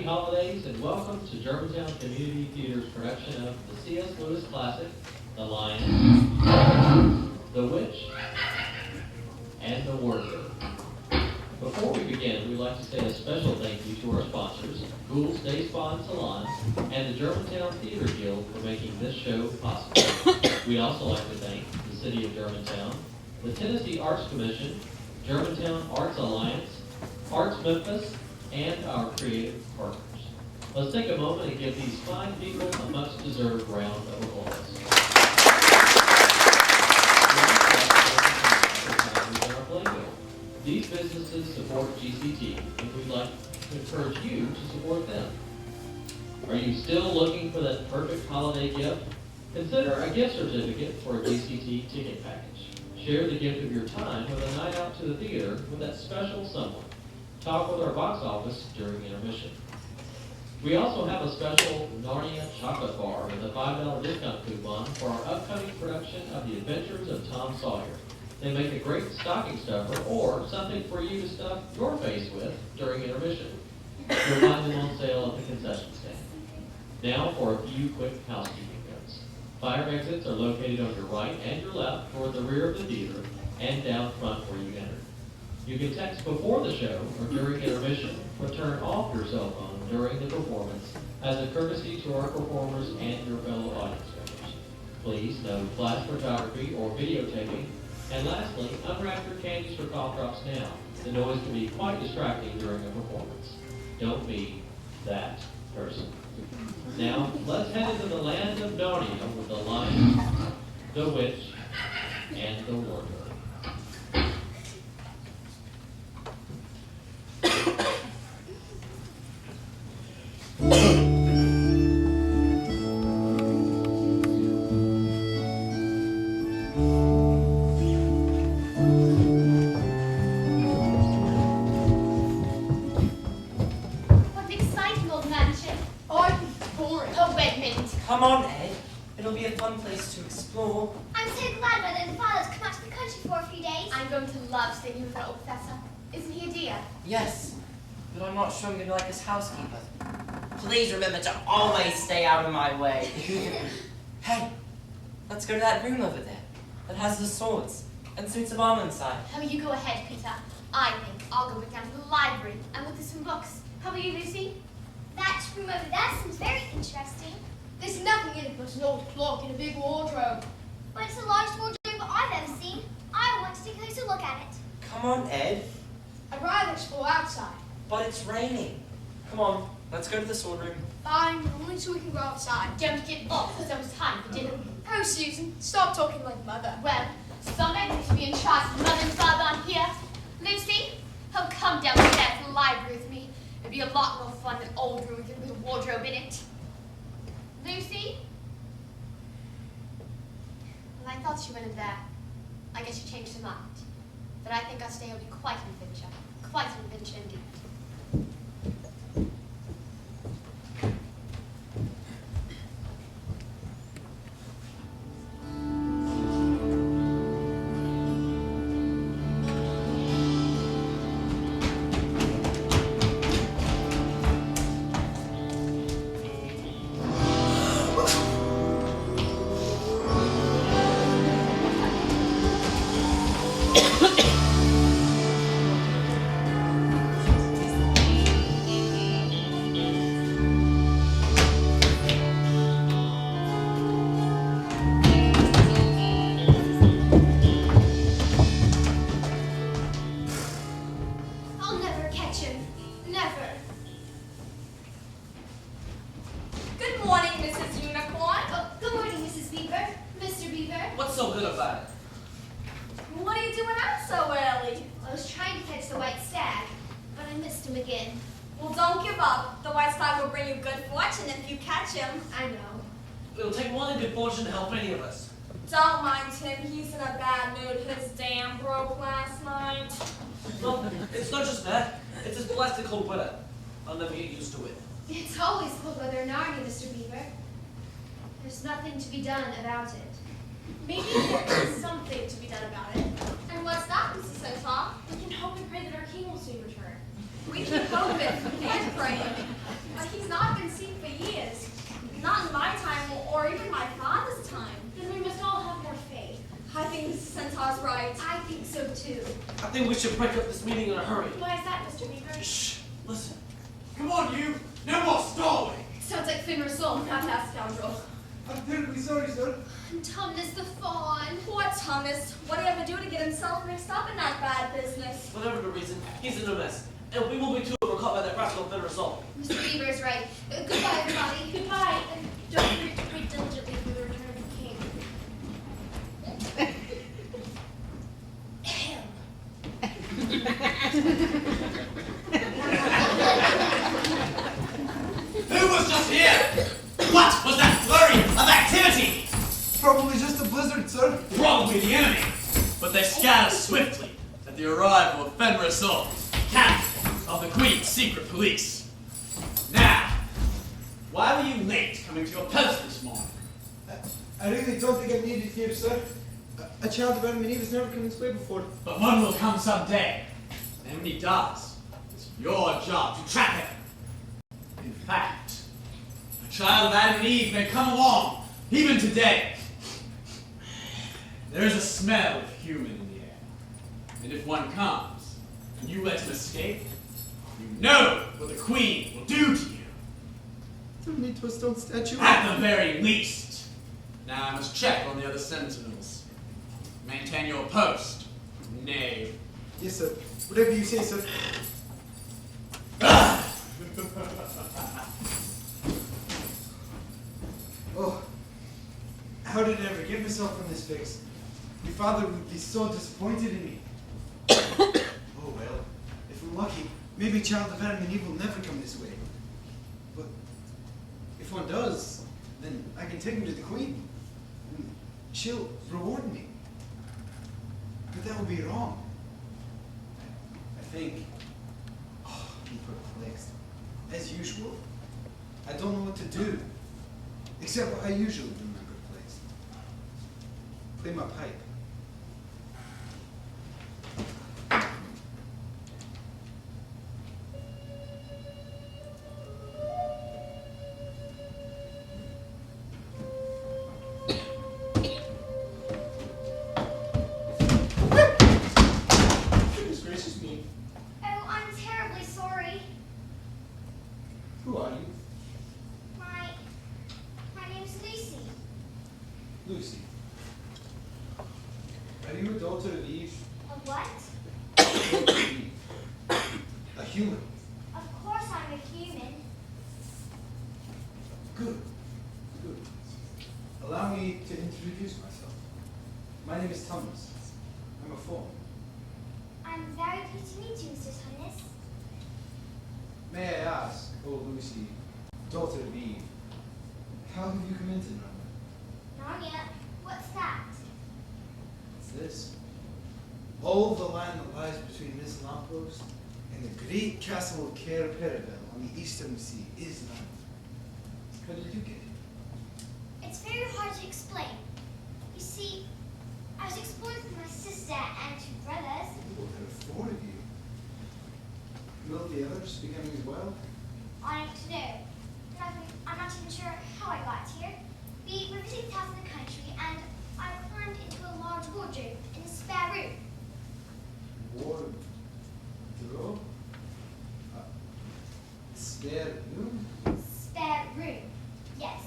Happy holidays and welcome to Germantown Community Theater's production of the C.S. Lewis classic, The Lion, the Witch, and the Wardrobe. Before we begin, we'd like to say a special thank you to our sponsors, Ghoul's Day Spa and Salon, and the Germantown Theater Guild for making this show possible. We'd also like to thank the City of Germantown, the Tennessee Arts Commission, Germantown Arts Alliance, Arts Memphis, and our creative partners. Let's take a moment and give these fine people a much-deserved round of applause. These businesses support GCT, and we'd like to encourage you to support them. Are you still looking for that perfect holiday gift? Consider a gift certificate for a GCT ticket package. Share the gift of your time with a night out to the theater with that special someone. Talk with our box office during intermission. We also have a special Narnia chocolate bar with a $5 discount coupon for our upcoming production of The Adventures of Tom Sawyer. They make a great stocking stuffer or something for you to stuff your face with during intermission. You'll find them on sale at the concession stand. Now for a few quick housekeeping notes. Fire exits are located on your right and your left toward the rear of the theater and down front where you entered. You can text before the show or during intermission or turn off your cell phone during the performance as a courtesy to our performers and your fellow audience members. Please no flash photography or videotaping. And lastly, unwrap your candies for cough drops now. The noise can be quite distracting during a performance. Don't be that person. Now, let's head into the land of Narnia with the Lion, the Witch, and the Wardrobe. Come on, Ed. It'll be a fun place to explore. I'm so glad Mother and Father's come out to the country for a few days. I'm going to love staying with our old professor. Isn't he a dear? Yes, but I'm not sure I'm going to like his housekeeper. Please remember to always stay out of my way. Hey, let's go to that room over there that has the swords and suits of armor inside. How about you go ahead, Peter? I think I'll go down to the library and look at some books. How about you, Lucy? That room over there seems very interesting. There's nothing in it but an old clock and a big wardrobe. But it's the largest wardrobe I've ever seen. I want to take a closer look at it. Come on, Ed. I'd rather explore outside. But it's raining. Come on, let's go to the sword room. Fine, only so we can go outside. Don't get up, because there was time for dinner. Oh, Susan, stop talking like Mother. Well, somebody needs to be in charge of Mother and Father on here. Lucy, oh, come downstairs to the library with me. It'd be a lot more fun than old room with a wardrobe in it. Lucy? Well, I thought she went in there. I guess she changed her mind. But I think our stay will be quite an adventure. Quite an adventure indeed. It'll take more than good fortune to help any of us. Don't mind him. He's in a bad mood. His dam broke last night. Well, it's not just that. It's this blasted cold weather. I'll never get used to it. It's always cold weather in Narnia, Mr. Beaver. There's nothing to be done about it. Maybe there is something to be done about it. And what's that, Mrs. Centaur? We can hope and pray that our king will soon return. We keep hoping and praying. But he's not been seen for years. Not in my time or even my father's time. Then we must all have more faith. I think Mrs. Centaur's right. I think so too. I think we should break up this meeting in a hurry. Why is that, Mr. Beaver? Shh, listen. Come on, you! No more stalling! Sounds like Finra's soul. Not that scoundrel. I'm terribly sorry, sir. And Tumnus the fawn. Poor Thomas. What did he ever do to get himself mixed up in that bad business? Whatever the reason, he's in a mess. And we will be too if we're caught by that rascal Finra's soul. Mr. Beaver's right. Goodbye, everybody. Goodbye. And don't forget to wait diligently for the return of the king. Who was just here? What was that flurry of activity? Probably just a blizzard, sir. Probably the enemy. But they scatter swiftly at the arrival of Fenrir Sol, captain of the Queen's secret police. Now, why were you late coming to your post this morning? I really don't think I'm needed here, sir. A child of Adam and Eve has never come this way before. But one will come someday. And when he does, it's your job to trap him. In fact, a child of Adam and Eve may come along, even today. There is a smell of human in the air. And if one comes, and you let him escape, you know what the Queen will do to you. Turn me to a stone statue. At the very least. Now I must check on the other sentinels. Maintain your post, knave. Yes, sir. Whatever you say, sir. Oh, how did I ever get myself in this fix? Your father would be so disappointed in me. Oh well, if we're lucky, maybe a child of Adam and Eve will never come this way. But if one does, then I can take him to the Queen. And she'll reward me. But that would be wrong. I think. Oh, I'm perplexed. As usual, I don't know what to do. Except what I usually do in my good place. Play my pipe. Goodness gracious me. Oh, I'm terribly sorry. Who are you? My name's Lucy. Lucy. Are you a daughter of Eve? A what? Daughter of Eve. A human. Of course I'm a human. Good. Good. Allow me to introduce myself. My name is Tumnus. I'm a fawn. I'm very pleased to meet you, Mr. Tumnus. May I ask, oh Lucy, daughter of Eve, how have you come into Narnia? Narnia? What's that? It's this. All the land that lies between this lamppost and the great castle of Cair Paravel on the eastern sea is Narnia. How did you get it? It's very hard to explain. You see, I was exploring with my sister and two brothers. Oh, there are 4 of you. Will the others be coming as well? I don't know. I'm not even sure how I got here. We were visiting towns in the country, and I climbed into a large wardrobe in a spare room. Wardrobe? Spare room? Spare room, yes.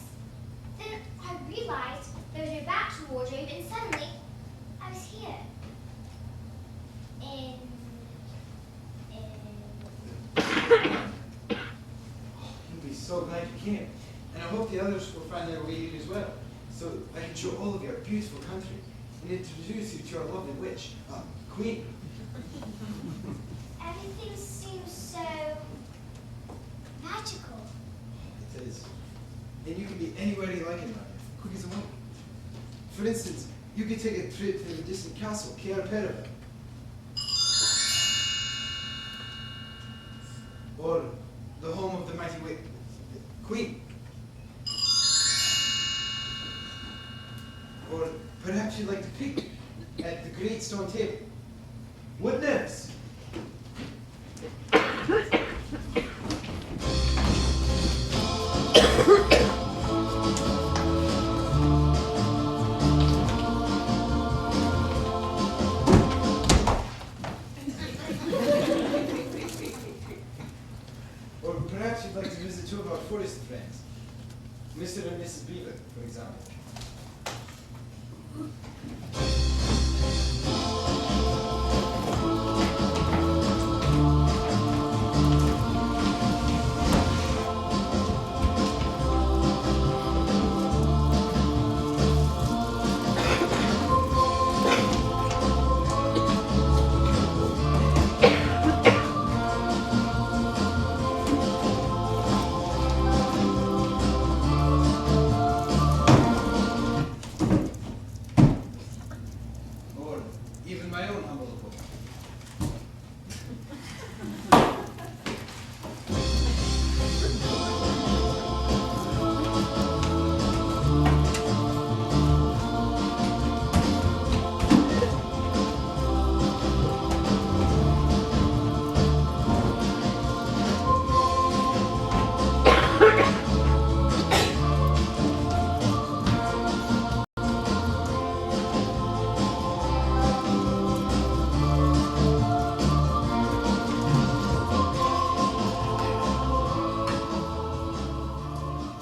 Then I realized there was no back to the wardrobe, and suddenly I was here. You'll be so glad you came. And I hope the others will find their way here as well, so I can show all of you our beautiful country and introduce you to our lovely witch, Queen. Everything seems so magical. It is. And you can be anywhere you like in Narnia, quick as a wink. For instance, you could take a trip to the distant castle, Cair Paravel. Or the home of the mighty Queen. Or perhaps you'd like to pick at the great stone table. Witness! perhaps you'd like to visit two of our forest friends. Mr. and Mrs. Beaver, for example. Or even my own humble abode.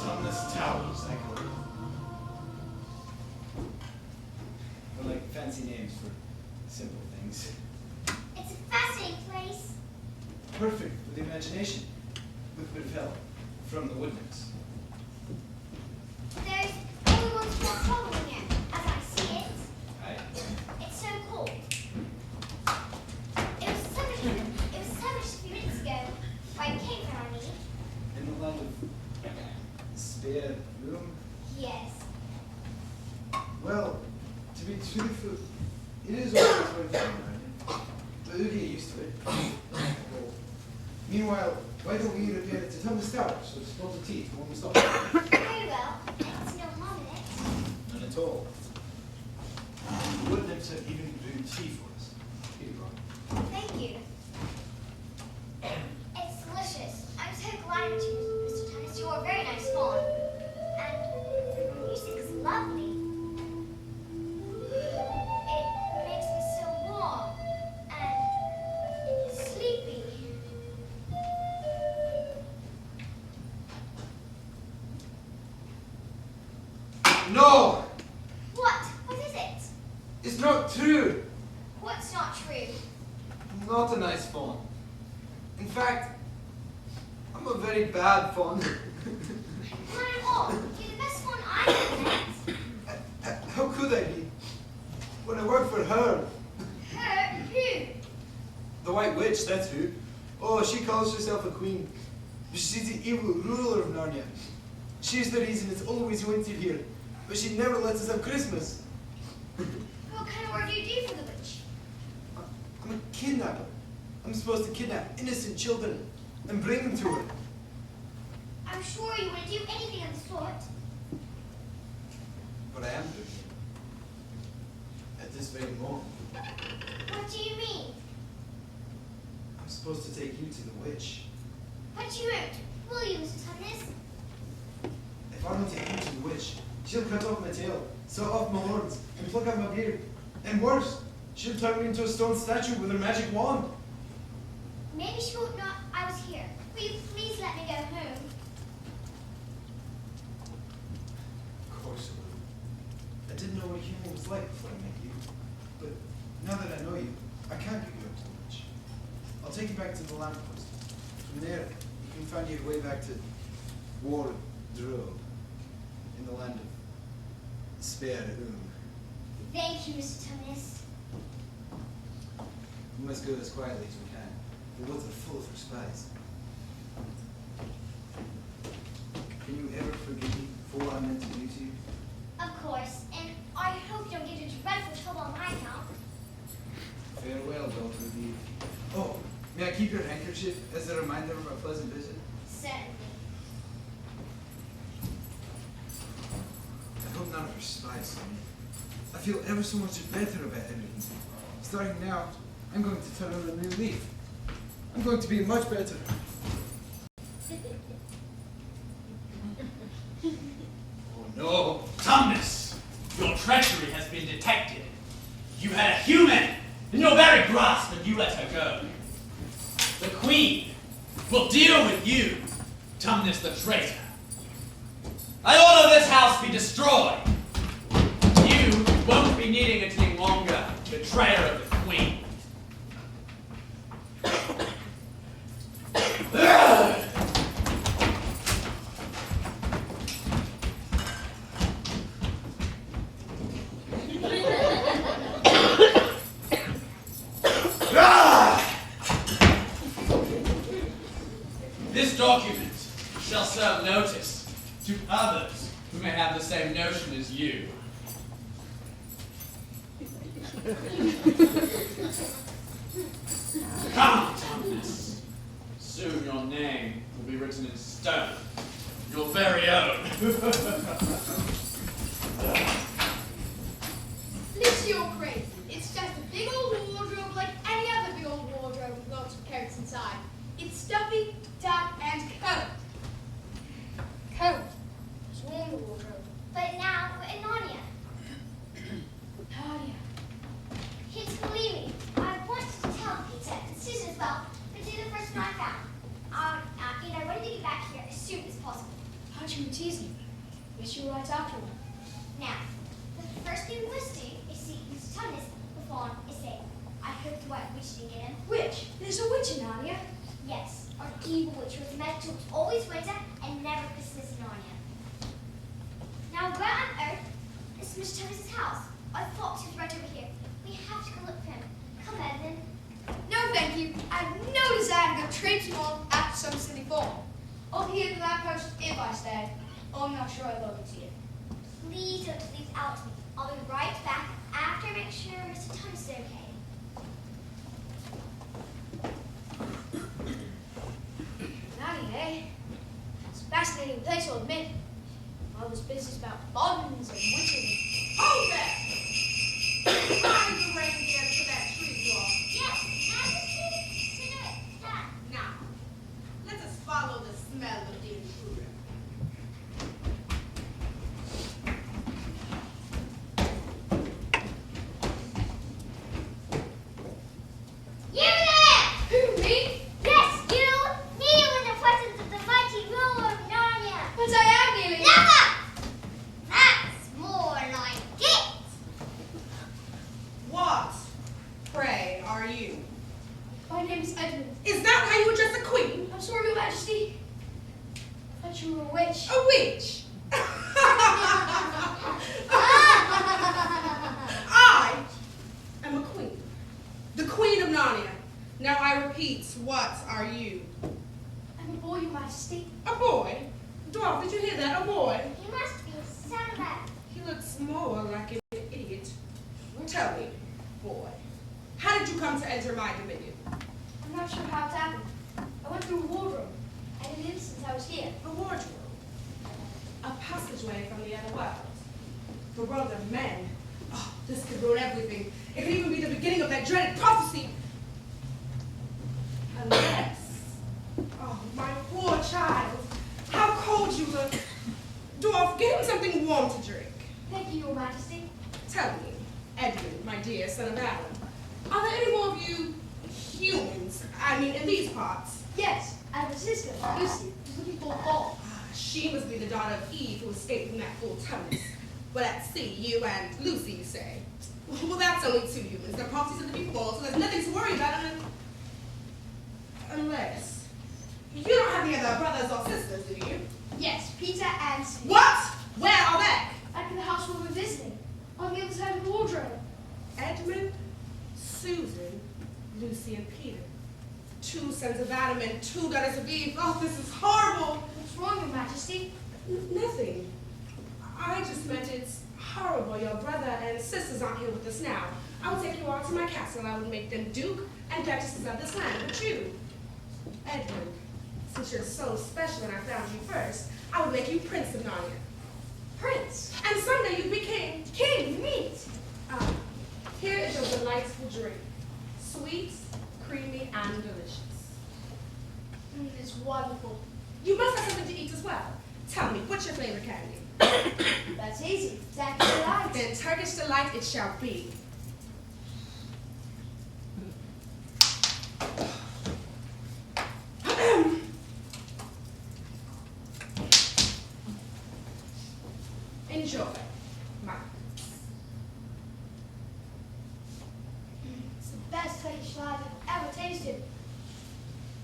Tumnus Towers, I call it. I like fancy names for simple things. It's a fascinating place. Perfect for the imagination, with a bit of help from the woodnymphs. There's only one small problem here, as I see it. Aye. It's so cold. It was 7 minutes ago where I came from Narnia. In the land of spare room? Yes. Well, to be truthful, it is always one thing, right? But you get used to it. Well, meanwhile, why don't we repair it to Tumnus Towers so it's full of teeth when we stop? Very well. It's no harm in it. None at all. The wood nymphs have even brewed tea for us. Here you go. Thank you. It's delicious. I'm so glad I met you, Mr. Tumnus. You're a very nice fawn. And the music is lovely. It makes me so warm and sleepy. No! What? What is it? It's not true! What's not true? I'm not a nice fawn. In fact, I'm a very bad fawn. Not at all. You're the best one I've ever met. How could I be? When I work for her. Her? Who? The White Witch, that's who. Oh, she calls herself a queen. She's the evil ruler of Narnia. She's the reason it's always winter here. But she never lets us have Christmas. What kind of work do you do for the witch? I'm a kidnapper. I'm supposed to kidnap innocent children and bring them to her. I'm sure you wouldn't do anything of the sort. But I am doing it. At this very moment. What do you mean? I'm supposed to take you to the witch. But you won't, will you, Mr. Tumnus? If I don't take you to the witch, she'll cut off my tail, saw off my horns, and pluck out my beard. And worse, she'll turn me into a stone statue with her magic wand. Maybe she won't know I was here. Will you please let me go home? Of course I will. I didn't know what a human was like before I met you. But now that I know you, I can't get you up to the witch. I'll take you back to the lamppost. From there, you can find your way back to Wardrobe in the land of Spare Room. Thank you, Mr. Tumnus. We must go as quietly as we can. The woods are full of her spies. Can you ever forgive me for what I meant to do to you? Of course, and I hope you don't get into dreadful trouble on my account. Farewell, daughter of Eve. Oh, may I keep your handkerchief as a reminder of our pleasant visit? Certainly. I hope none of her spies saw me. I feel ever so much better about everything. Starting now, I'm going to turn over a new leaf. I'm going to be much better. Oh no! Tumnus! Your treachery has been detected. You had a human in your very grasp and you let her go. The Queen will deal with you Tumnus the traitor. I order this house be destroyed. You won't be needing it any longer, betrayer of the queen. This document shall serve notice to others who may have the same notion as you. Come, Tumnus. Soon your name will be written in stone. Your very own. Lucy, you're crazy. It's just a big old wardrobe like any other big old wardrobe with lots of coats inside. It's stuffy, dark, and coat. Coat. Sworn the wardrobe. But now we're in Narnia. Narnia. Kids, believe me, I wanted to tell Peter and Susan as well, but you're the first one I found. I wanted to get back here as soon as possible. Aren't you teasing? Wish you were right after one. Now, the first thing we must do is see Mr. Tumnus before is safe. I hope the White Witch didn't get him. Witch? There's a witch in Narnia. Yes, our evil witch was meant to always winter and never Christmas in Narnia. Now, where on earth is Mr. Tumnus' house? I thought he was right over here. We have to go look for him. Come, Edmund. No, thank you. I have no desire to go traipsing on after some silly form. I'll be at the lamppost if I stay. Oh, I'm not sure I'd love to see it. Please don't leave out to me. I'll be right back after I make sure Mr. Tumnus is okay. Narnia, eh? It's a fascinating place, I'll admit. All this business about bonds and witches. Hold there! Find the reindeer to that tree door. Yes, Majesty. Done. Now, let us follow the smell of the intruder. You there! Who, me? Yes, you! Kneel in the presence of the mighty ruler of Narnia! But I am kneeling. Never! That's more like it! What, pray, are you? My name is Edmund. Is that how you address a queen? I'm sorry, Your Majesty. I thought you were a witch. A witch? I am a queen. The Queen of Narnia. Now I repeat, what are you? I'm a boy, Your Majesty. A boy? Dwarf, did you hear that? A boy? You must be Saddleback. He looks more like an idiot. Tell me, boy, how did you come to enter my dominion? I'm not sure how it happened. I went through a wardrobe, and in an instant I was here. A wardrobe. A passageway from the other world. The world of men. Oh, this could ruin everything. It could even be the beginning of that dreaded prophecy. Unless, oh, my poor child, how cold you look. Dwarf, get him something warm to drink. Thank you, Your Majesty. Tell me, Edmund, my dear son of Aslan, are there any more of you humans, I mean, in these parts? Yes, I have a sister, Lucy, who's looking for a ball. She must be the daughter of Eve who escaped from that fool Tumnus. Well, let's see, you and Lucy, you say. Well, that's only two humans. Their prophecies are to be false, so there's nothing to worry about unless you don't have any other brothers or sisters, do you? Yes, Peter and Steve. What? Where are they? Back in the house where we're visiting, on the other side of the wardrobe. Edmund, Susan, Lucy, and Peter. Two sons of Adam and two daughters of Eve. Oh, this is horrible. What's wrong, Your Majesty? Nothing. I just meant it's horrible your brother and sisters aren't here with us now. I would take you all to my castle. I would make them duke and duchesses of this land. But you, Edmund, since you're so special and I found you first, I would make you Prince of Narnia. Prince. And someday you'd be king. King, meat. Here is your delightful drink. Sweet, creamy, and delicious. It's wonderful. You must have something to eat as well. Tell me, what's your favorite candy? That's easy. Turkish delight. Then Turkish delight it shall be. Enjoy. My It's the best Turkish life I've ever tasted.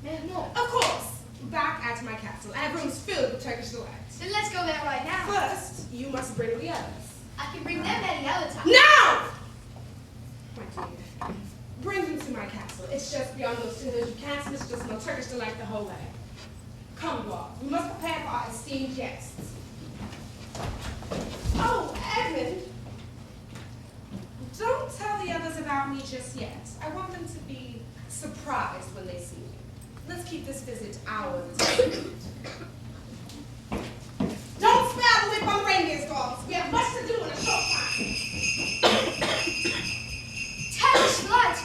May I have more? Of course, back at my castle. I have rooms filled with Turkish delights. Then let's go there right now. First, you must bring the others. I can bring them any other time. No! My dear, bring them to my castle. It's just beyond those two hills. You can't miss just no Turkish delight the whole way. Come, dwarf. We must prepare for our esteemed guests. Oh, Edmund. Don't tell the others about me just yet. I want them to be surprised when they see me. Let's keep this visit ours. Don't smell the whip on the reindeer's dogs. We have much to do in a short time. Turkish blood!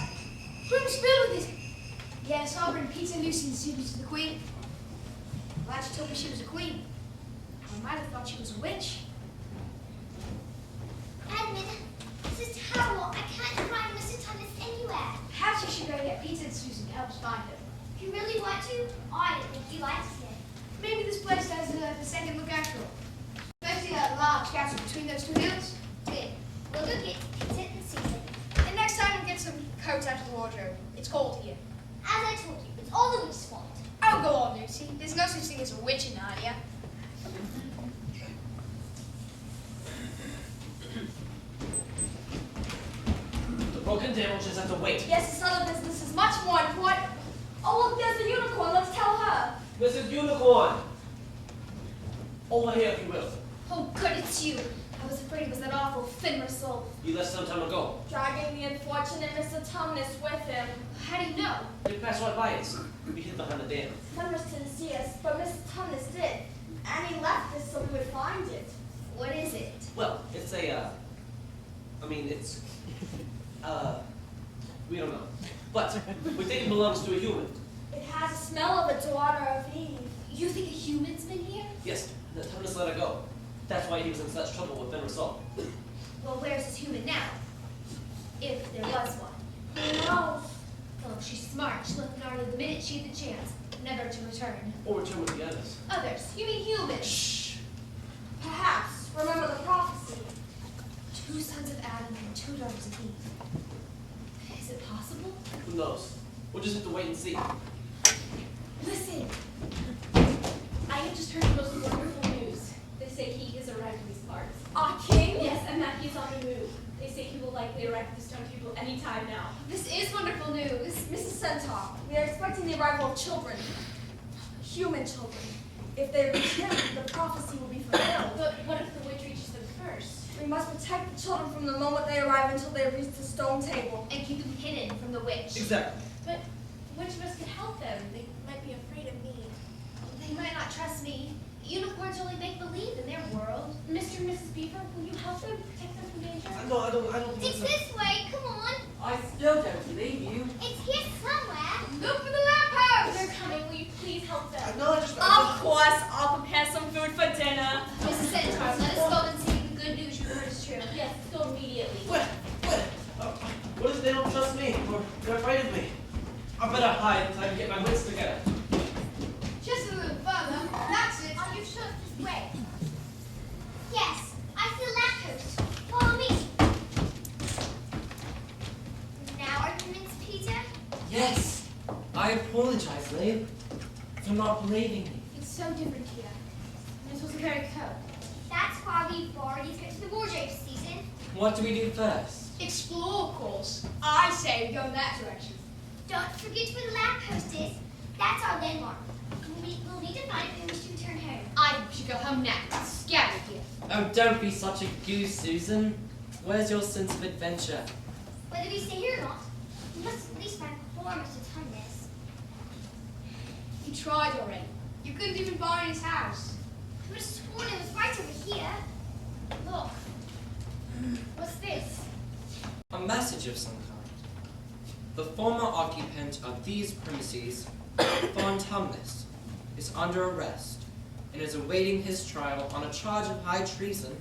Room's filled with it. Yes, I'll bring Peter, Lucy, and Susie to the Queen. Glad she told me she was a queen. I might have thought she was a witch. Edmund, this is terrible. I can't find Mr. Tumnus anywhere. Perhaps you should go get Peter and Susan to help us find him. If you really want to, I would be like to. Maybe this place has a second look after all. Especially that large castle between those two hills. Good. We'll go get Peter and Susan. And next time we'll get some coats out of the wardrobe. It's cold here. As I told you, it's all the witch's fault. Oh, go on, Lucy. There's no such thing as a witch in Narnia. The broken damage is at the weight. Yes, this other business is much more important. Oh, look, there's the unicorn. Let's tell her. Mrs. Unicorn! Over here, if you will. Oh, good, it's you. I was afraid it was that awful Finmer soul. You left some time ago. Dragging the unfortunate Mr. Tumnus with him. How do you know? They passed right by us. We hid behind the dam. Finmer's didn't see us, but Mr. Tumnus did. And he left us so we would find it. What is it? Well, it's a, we don't know. But we think it belongs to a human. It has the smell of a daughter of Eve. You think a human's been here? Yes, the Tumnus let her go. That's why he was in such trouble with Fenris Salt. Well, where's this human now? If there was one. Who knows? Oh, she's smart. She left Narnia the minute she had the chance, never to return. Or return with the others. Others? You mean humans? Shh. Perhaps. Remember the prophecy. 2 sons of Adam and 2 daughters of Eve. Is it possible? Who knows? We'll just have to wait and see. Listen. I have just heard the most wonderful news. They say he has arrived in these parts. Our king? Yes, and that he's on the move. They say he will likely arrive at the Stone Table any time now. This is wonderful news. Mrs. Centaur, we are expecting the arrival of children. Human children. If they reach him, the prophecy will be fulfilled. But what if the witch reaches them first? We must protect the children from the moment they arrive until they reach the Stone Table. And keep them hidden from the witch. Exactly. But which of us could help them? They might be afraid of me. They might not trust me. Unicorns only make believe in their world. Mr. and Mrs. Beaver, will you help them, protect them from danger? No, I don't think It's so. this way. Come on. I still don't believe you. It's here somewhere. Look for the lamppost! They're coming. Will you please help them? No, I just. Of course, I'll prepare some food for dinner. Mrs. Centaur, let us go and see if the good news you heard is true. Yes, go immediately. What? What if they don't trust me? Or they're afraid of me? I better hide until I can get my wits together. Just a little further. That's it. Are you sure it's this way? Yes, I see the lamppost. Follow me. Now are you convinced, Peter? Yes. I apologize, Liv, for not believing you. It's so different here. This was a very coat. That's why we've already got to the wardrobe season. What do we do first? Explore, of course. I say we go in that direction. Don't forget where the lamppost is. That's our landmark. We'll need to find it when we should return home. I think we should go home now. Scattered here. Oh, don't be such a goose, Susan. Where's your sense of adventure? Whether we stay here or not, we must at least find poor Mr. Tumnus. You tried already. You couldn't even find his house. I would have sworn it was right over here. Look. What's this? A message of some kind. The former occupant of these premises, von Tumnus, is under arrest and is awaiting his trial on a charge of high treason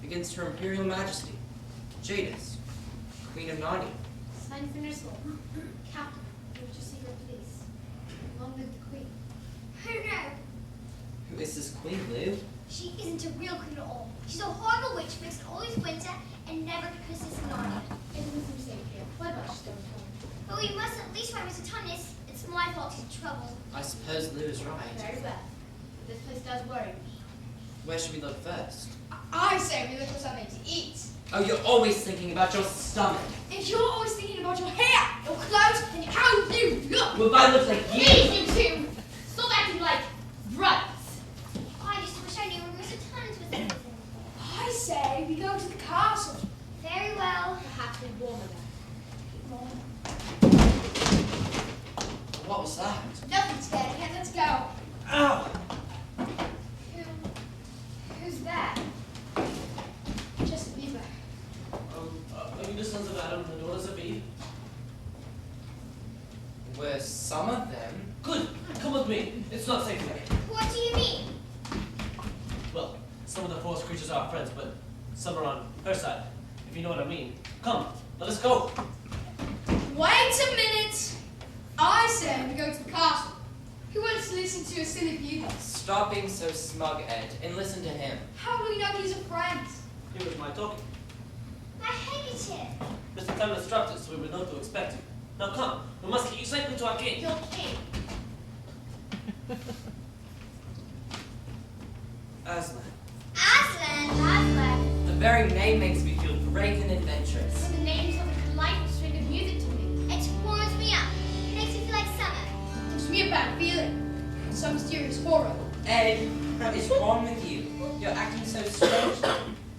against Her Imperial Majesty, Jadis, Queen of Narnia. Signed for Nurse Captain, British Secret Police. Long live the Queen. Who knows? Who is this queen, Liv? She isn't a real queen at all. She's a horrible witch who makes it always winter and never Christmas in Narnia. It was safe here. Why not just don't tell me? But we must at least find Mr. Tumnus. It's my fault he's in trouble. I suppose Lou is right. Very well. This place does worry me. Where should we look first? I say we look for something to eat. Oh, you're always thinking about your stomach. If you're always thinking about your hair, your clothes, and how you look. Well, if I look like you. Please, you two! Stop acting like brothers. I just wish I knew where Mr. Tumnus was living. I say we go to the castle. Very well. Perhaps we'll warm it up. What was that? Nothing scared again. Let's go. Ow! Who's that? Just a beaver. Are you the sons of Adam and the daughters of Eve? Were some of them? Good. Come with me. It's not safe here. What do you mean? Well, some of the forest creatures are our friends, but some are on her side, if you know what I mean. Come, let us go. Wait a minute. I say we go to the castle. Who wants to listen to a silly beaver? Stop being so smug, Ed, and listen to him. How do we know he's a friend? Here was my talking. My handkerchief. Mr. Tumnus instructed us, so we would know to expect you. Now come, we must get you safely to our king. Your king. Aslan. Aslan. The very name makes me feel brave and adventurous. So the name's of a delightful string of music to me. It warms me up. It makes me feel like summer. Gives me a bad feeling. Some mysterious horror. Ed, what is wrong with you? You're acting so strangely.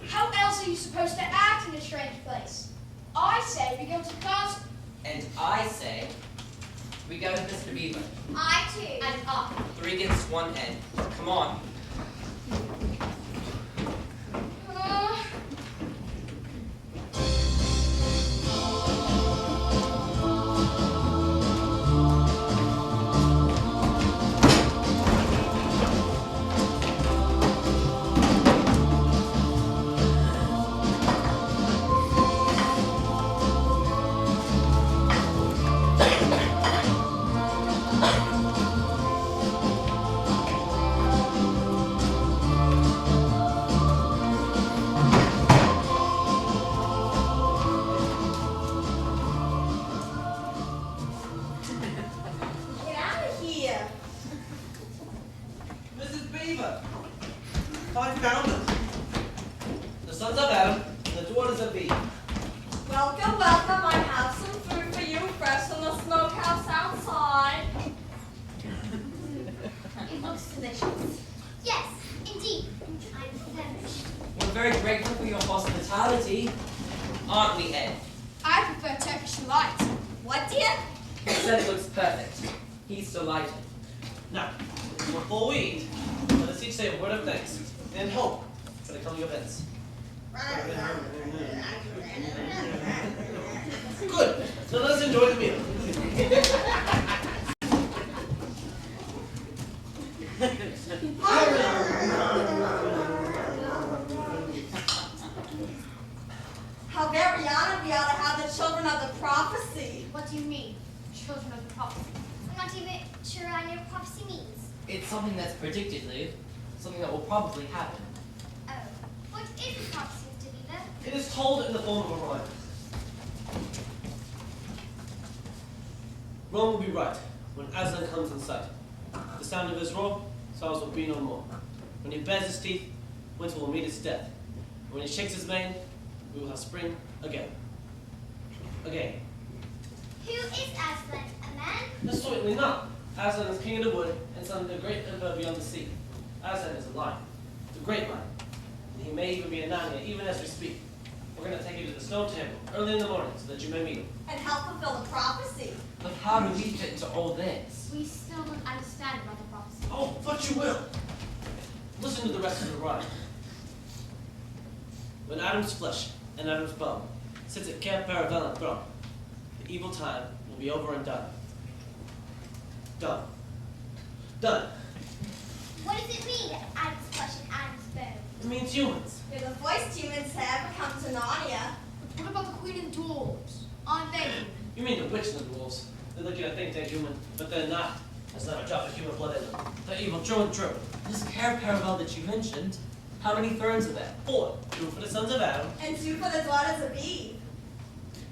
How else are you supposed to act in a strange place? I say we go to the castle. And I say, we go to Mr. Beaver. I too. And up. 3 against 1, Ed. Come on. Get out of here! Mrs. Beaver, I found them. The sons of Adam and the daughters of Eve. Welcome, welcome. I have some food for you, fresh from the smokehouse outside. It looks delicious. Yes, indeed. I'm famished. We're very grateful for your hospitality. Aren't we, Ed? I prefer Turkish delight. What, dear? He said it looks perfect. He's delighted. Now, before we eat, let us each say a word of thanks and hope for the coming events. Good. Now let us enjoy the meal. How very honored we are to have the children of the prophecy. What do you mean, children of the prophecy? I'm not even sure I know what prophecy means. It's something that's predicted, Lou. Something that will probably happen. Oh. What is a prophecy, Mr. Beaver? It is told in the form of a rhyme. Rome will be right when Aslan comes in sight. The sound of his roar, sorrows will be no more. When he bares his teeth, winter will meet its death. And when he shakes his mane, we will have spring again. Again. Who is Aslan? A man? Certainly not. Aslan is king of the wood and son of the great emperor beyond the sea. Aslan is a lion, the great lion. And he may even be a Narnia, even as we speak. We're going to take you to the stone temple early in the morning so that you may meet him. And help fulfill the prophecy. But how do we fit into all this? We still don't understand about the prophecy. Oh, but you will. Listen to the rest of the rhyme. When Adam's flesh and Adam's bone sits at Camp Paravel throne, the evil time will be over and done. Done. Done. What does it mean, Adam's flesh and Adam's bone? It means humans. You're the voice humans have come to Narnia. What about the queen and dwarves? Aren't they human? You mean the witch and the dwarves. They're looking at things they're human, but they're not. Has not a drop of human blood in them. They're evil through and through. This care parallel that you mentioned, how many thrones are there? 4. 2 for the sons of Adam. And 2 for the daughters of Eve.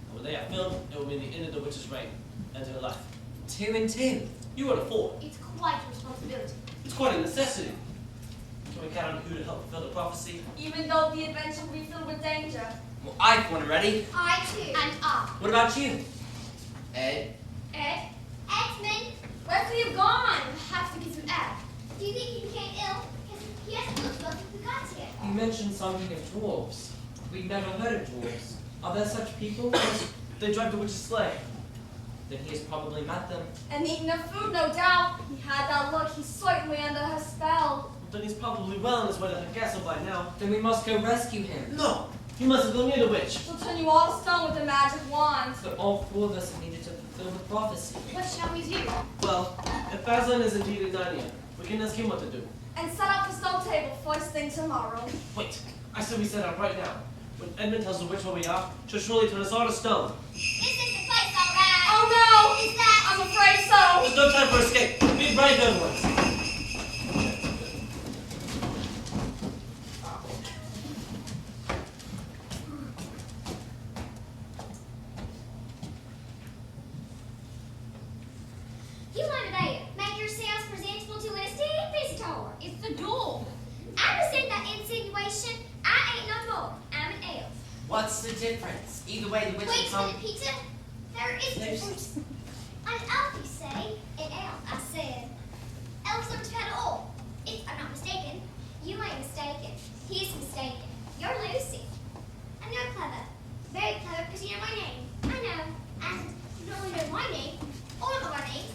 And when they are filled, it will be the end of the witch's reign. End of her life. 2 and 2. You are a 4. It's quite a responsibility. It's quite a necessity. Can we count on who to help fulfill the prophecy? Even though the adventure will be filled with danger. Well, I've one already. I too. And I. What about you? Ed? Ed? Edmund? Where have you gone? Perhaps to get some air. Do you think he became ill? Because he hasn't looked well since we got here. You mentioned something of dwarves. We've never heard of dwarves. Are there such people? They drive the witch's sleigh. Then he has probably met them. And eating their food, no doubt. He had that look. He's certainly under her spell. Then he's probably well on his way to her castle by now. Then we must go rescue him. No! You mustn't go near the witch. She'll turn you all to stone with a magic wand. But all 4 of us are needed to fulfill the prophecy. What shall we do? Well, if Aslan is indeed in Narnia, we can ask him what to do. And set up the stone table first thing tomorrow. Wait, I said we set out right now. When Edmund tells the witch where we are, she'll surely turn us all to stone. This is the place, all right. Oh no! Is that? I'm afraid so. There's no time for escape. Be brave, Edmund. You want to make yourselves presentable to an esteemed visitor. It's the door. I resent that insinuation. I ain't no more. I'm an elf. What's the difference? Either way, the witch Wait will a come. minute, Peter. There is a difference. An elf, you say? An elf, I said. Elves don't depend at all. If I'm not mistaken, you ain't mistaken. He's mistaken. You're Lucy. And you're clever. Very clever because you know my name. I know. And you don't only know my name, all of our names.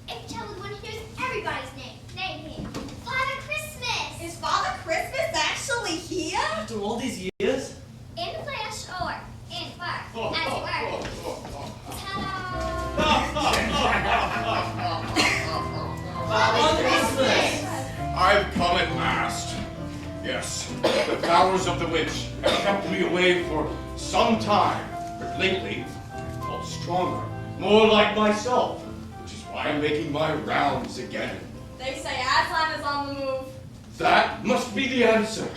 If you tell the one who knows everybody's name, name him. Father Christmas! Is Father Christmas actually here? After all these years? In the flesh or in fire, as it were. Father Christmas! I've come at last. Yes, the powers of the witch have kept me away for some time, but lately I've felt stronger, more like myself, which is why I'm making my rounds again. They say Aslan is on the move. That must be the answer.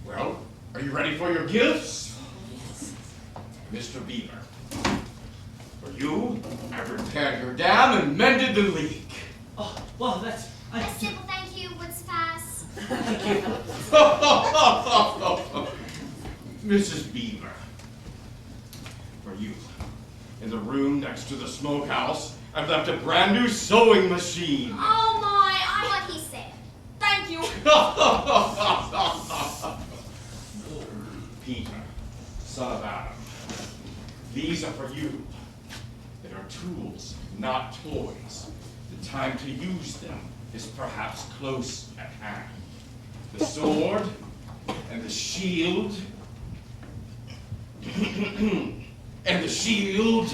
Well, are you ready for your gifts? Mr. Beaver, for you, I've repaired your dam and mended the leak. Oh, well, that's... A simple thank you would suffice. Mrs. Beaver, for you, in the room next to the smokehouse, I've left a brand new sewing machine. Oh my, I what he said. Thank you. Peter, son of Adam, these are for you. They are tools, not toys. The time to use them is perhaps close at hand. The sword and the shield and the shield.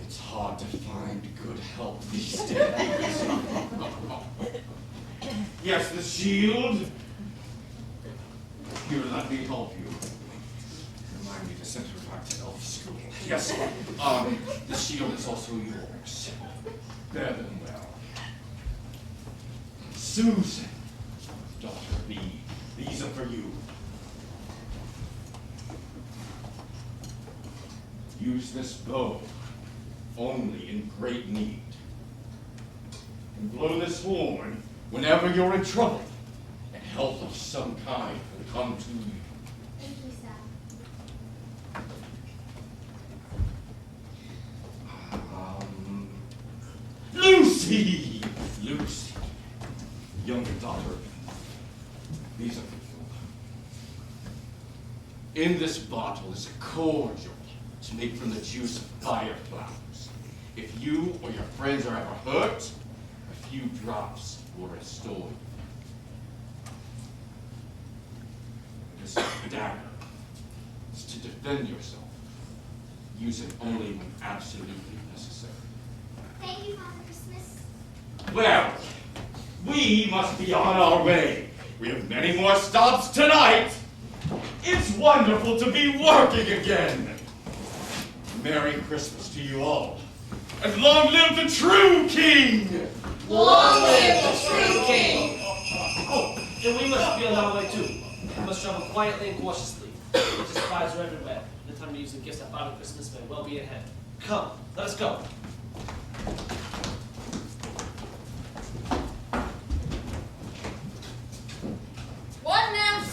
It's hard to find good help these days. Yes, the shield. Here, let me help you. Remind me to send her back to elf school. Yes, the shield is also yours. Bear them well. Susan, daughter of Eve, these are for you. Use this bow only in great need. And blow this horn whenever you're in trouble, and help of some kind will come to you. Thank you, sir. Lucy! Lucy, younger daughter of Edmund. These are for you. In this bottle is a cordial. It's made from the juice of fire flowers. If you or your friends are ever hurt, a few drops will restore you. This dagger is to defend yourself. Use it only when absolutely necessary. Thank you, Father Christmas. Well, we must be on our way. We have many more stops tonight. It's wonderful to be working again. Merry Christmas to you all. And long live the true king! Long live the true king! Oh, then we must be on our way too. We must travel quietly and cautiously. Just spies are everywhere. The time to use the gifts that Father Christmas may well be ahead. Come, let us go. What next?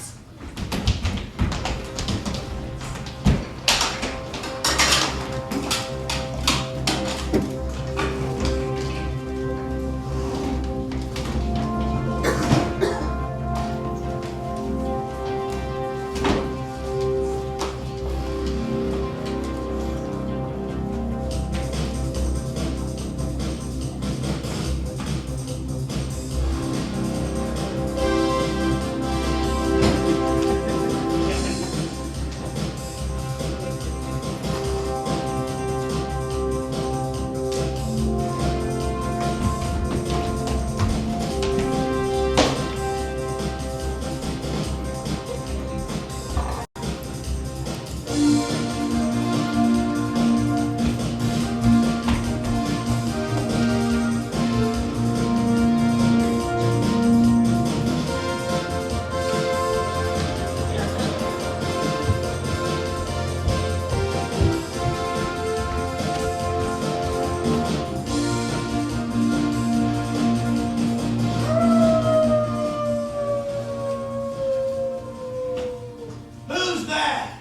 Who's there?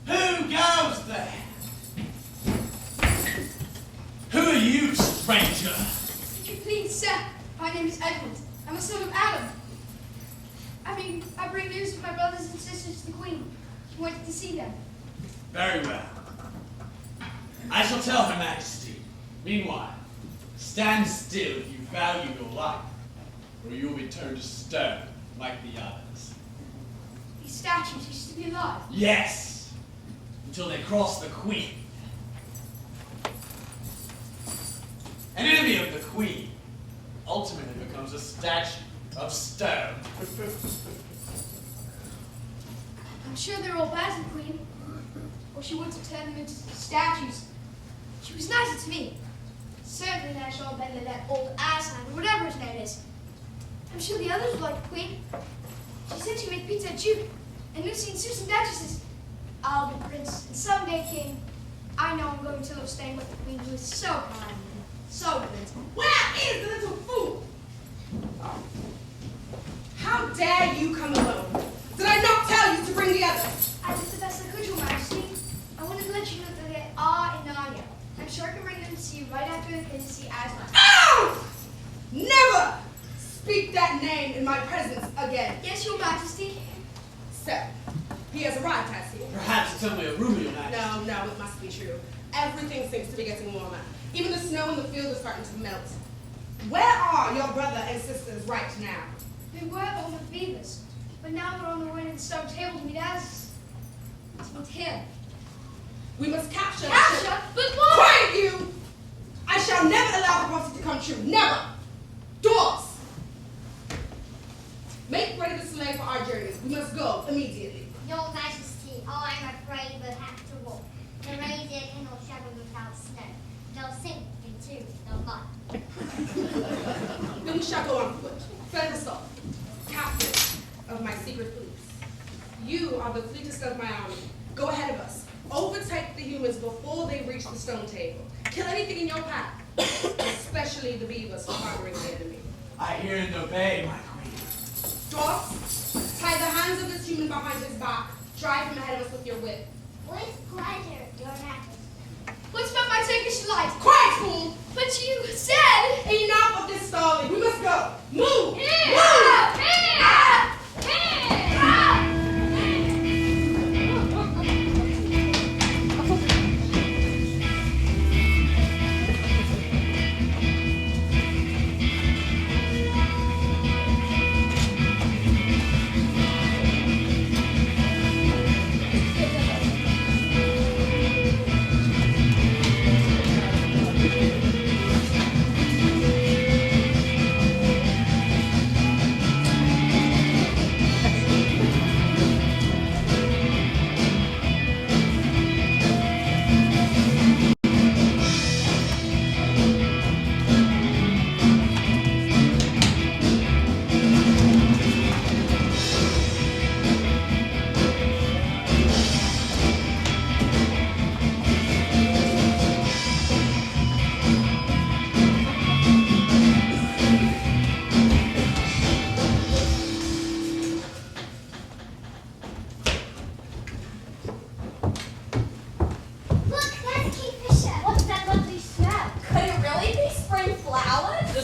Who goes there? Who are you, stranger? If you please, sir, my name is Edmund. I'm a son of Adam. I bring news of my brothers and sisters to the Queen. She wanted to see them. Very well. I shall tell Her Majesty. Meanwhile, stand still if you value your life, or you will be turned to stone like the others. These statues used to be alive. Yes, until they cross the Queen. An enemy of the Queen ultimately becomes a statue of stone. I'm sure they're all bad to the Queen, or she wouldn't have turned them into statues. She was nicer to me. Certainly I shall better than that old Aslan, or whatever his name is. I'm sure the others would like the Queen. She said she'd make Peter Duke, and Lucy and Susan Duchesses. I'll be Prince, and someday King. I know I'm going to love staying with the Queen, who is so kind and so good. Where is the little fool? How dare you come alone? Did I not tell you to bring the others? I did the best I could, Your Majesty. I wanted to let you know that they are in Narnia. I'm sure I can bring them to see you right after they can see Aslan. Ow! Never speak that name in my presence again. Yes, Your Majesty. So, he has arrived, has he? Perhaps it's only a rumor, Your Majesty. No, it must be true. Everything seems to be getting warmer. Even the snow in the field is starting to melt. Where are your brother and sisters right now? They were over the beavers, but now they're on the way to the stone table to meet us. To meet him. We must capture. Capture? But what? Quiet, you! I shall never allow the prophecy to come true. Never! Doors! Make ready the sleigh for our journey. We must go immediately. Your Majesty, I'm afraid we'll have to walk. The reindeer cannot travel without snow. They'll sink into the mud. Then we shall go on foot. First off, captain of my secret police. You are the fleetest of my army. Go ahead of us. Overtake the humans before they reach the stone table. Kill anything in your path, especially the beavers for harboring the enemy. I hear and obey, my queen. Dwarfs, tie the hands of this human behind his back. Drive him ahead of us with your whip. With pleasure, Your Majesty. What's about my Turkish life? Quiet, fool! But you said... Enough of this stalling. We must go. Move! Here! Move! Here! Here!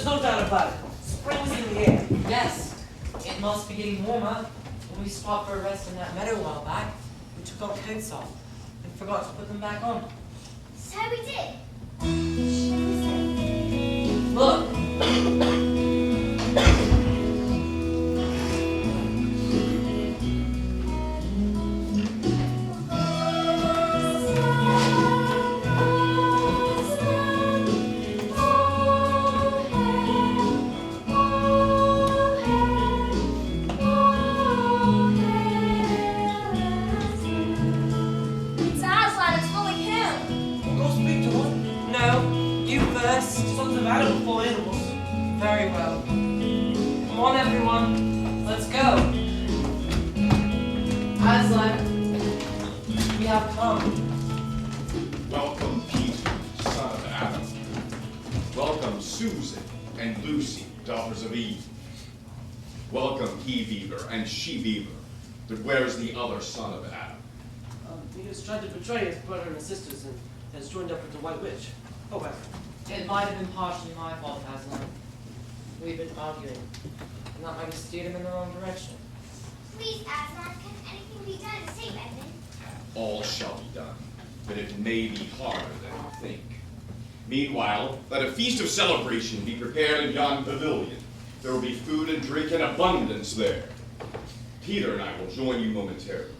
no doubt about it. Spring's in the air. Yes, it must be getting warmer. When we stopped for a rest in that meadow a while back, we took our coats off and forgot to put them back on. So we did. Shall we say? Look! It's Aslan, it's fully him. We'll go speak to one. No, you first. Sons of Adam before animals. Very well. Come on, everyone. Let's go. Aslan, we have come. Welcome, Peter, son of Adam. Welcome, Susan and Lucy, daughters of Eve. Welcome, he-beaver and she-beaver. But where's the other son of Adam? He has tried to betray his brother and sisters and has joined up with the White Witch. Oh, well. It might have been partially my fault, Aslan. We've been arguing, and that might have steered him in the wrong direction. Please, Aslan, can anything be done to save Edmund? All shall be done, but it may be harder than you think. Meanwhile, let a feast of celebration be prepared in yon pavilion. There will be food and drink in abundance there. Peter and I will join you momentarily.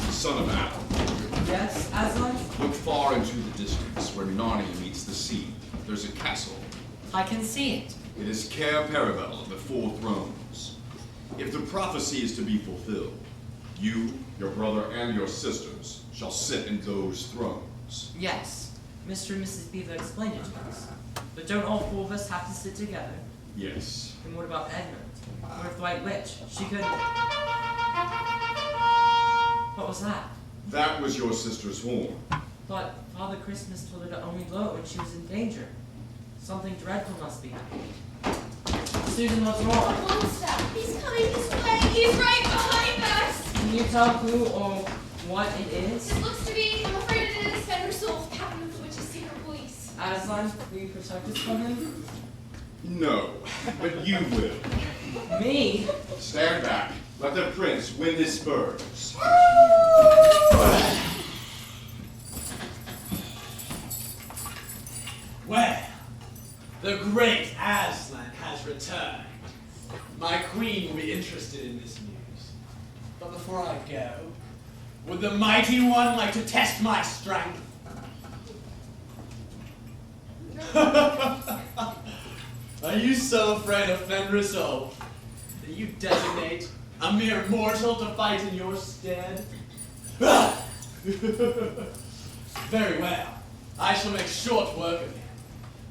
Son of Adam, Yes, Aslan? look far into the distance where Narnia meets the sea. There's a castle. I can see it. It is Cair Paravel of the Four Thrones. If the prophecy is to be fulfilled, you, your brother, and your sisters shall sit in those thrones. Yes, Mr. and Mrs. Beaver explained it to us. But don't all four of us have to sit together? Yes. And what about Edmund? What if the White Witch? She could... What was that? That was your sister's horn. But Father Christmas told her to only blow it when she was in danger. Something dreadful must be happening. Susan, what's wrong? Monster, he's coming this way. He's right behind us. Can you tell who or what it is? It looks to be, I'm afraid it is, Fenrir Soul, captain of the witch's secret police. Aslan, will you protect us from him? No, but you will. Me? Stand back. Let the prince win his spurs. Well, the great Aslan has returned. My queen will be interested in this news. But before I go, would the mighty one like to test my strength? Are you so afraid of Fenris Oath that you designate a mere mortal to fight in your stead? Very well. I shall make short work of him,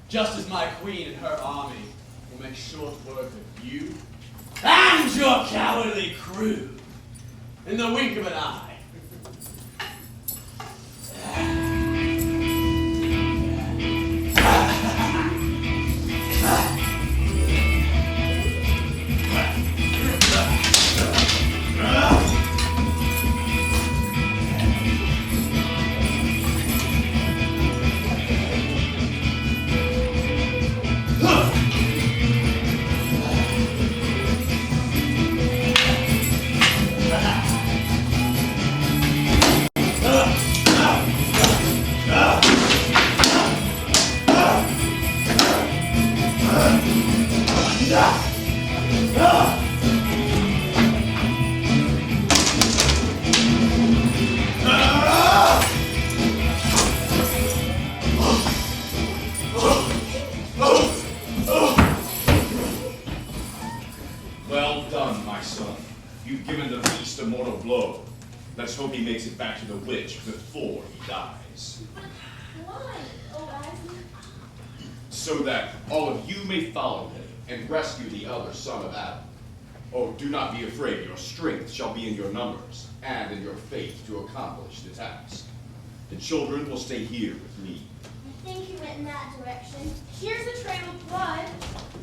just as my queen and her army will make short work of you and your cowardly crew in the wink of an eye. Well done, my son. You've given the beast a mortal blow. Let's hope he makes it back to the witch before he dies. Why, oh Aslan? So that all of you may follow him and rescue the other son of Adam. Oh, do not be afraid. Your strength shall be in your numbers and in your faith to accomplish the task. The children will stay here with me. I think he went in that direction. Here's a trail of blood.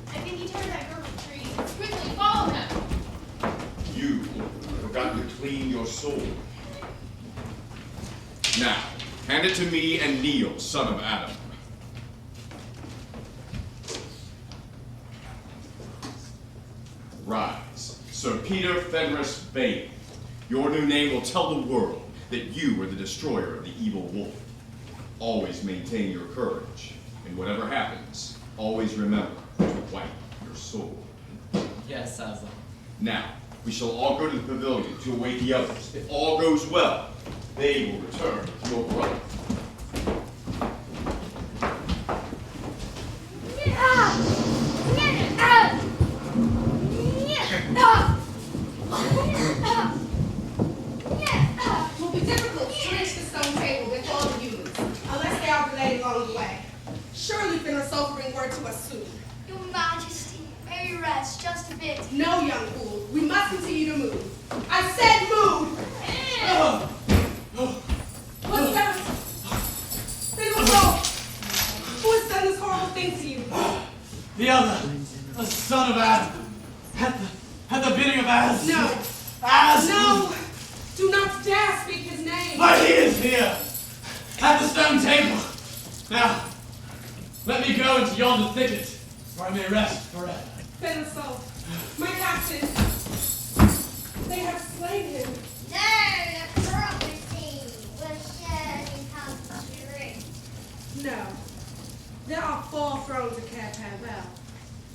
I think he turned that group of trees. Quickly, follow him. You forgot to clean your sword. Now, hand it to me and kneel, son of Adam. Rise. Sir Peter Fenris Bane. Your new name will tell the world that you are the destroyer of the evil wolf. Always maintain your courage, and whatever happens, always remember to wipe your sword. Yes, Aslan. Now, we shall all go to the pavilion to await the others. If all goes well, they will return with your brother. It will be difficult to reach the stone table with all the humans, unless they are delayed along the way. Surely Fenris will bring word to us soon. Your Majesty, may we rest just a bit. No, young fool. We must continue to move. I said move! What's that? Fenris, who has done this horrible thing to you? The other, the son of Adam, at the bidding of Az. No. Az. No! Do not dare speak his name! But he is here, at the stone table. Now, let me go into yonder thicket, where I may rest forever. Fenris, my captain, they have slain him. No, the prophecy will surely come true. No. There are 4 thrones at Cair Panvel.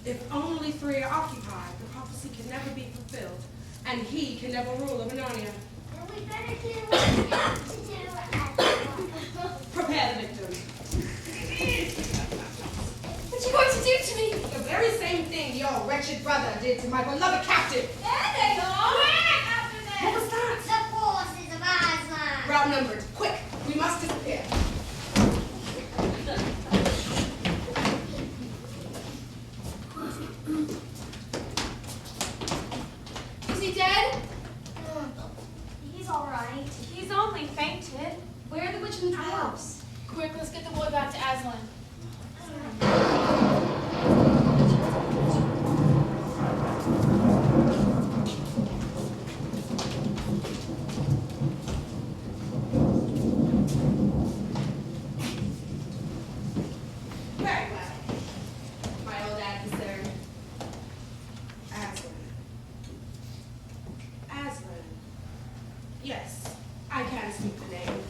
If only 3 are occupied, the prophecy can never be fulfilled, and he can never rule over Narnia. Then we better do what we have to do at once. Prepare the victim. What are you going to do to me? The very same thing your wretched brother did to my beloved captive. There they are! What was that? The forces of Aslan! We're outnumbered. Quick, we must disappear. Is he dead? He's alright. He's only fainted. Where are the witch and the dwarves? Quick, let's get the boy back to Aslan. Very well. My old adversary. Aslan. Aslan. Yes, I can speak the name,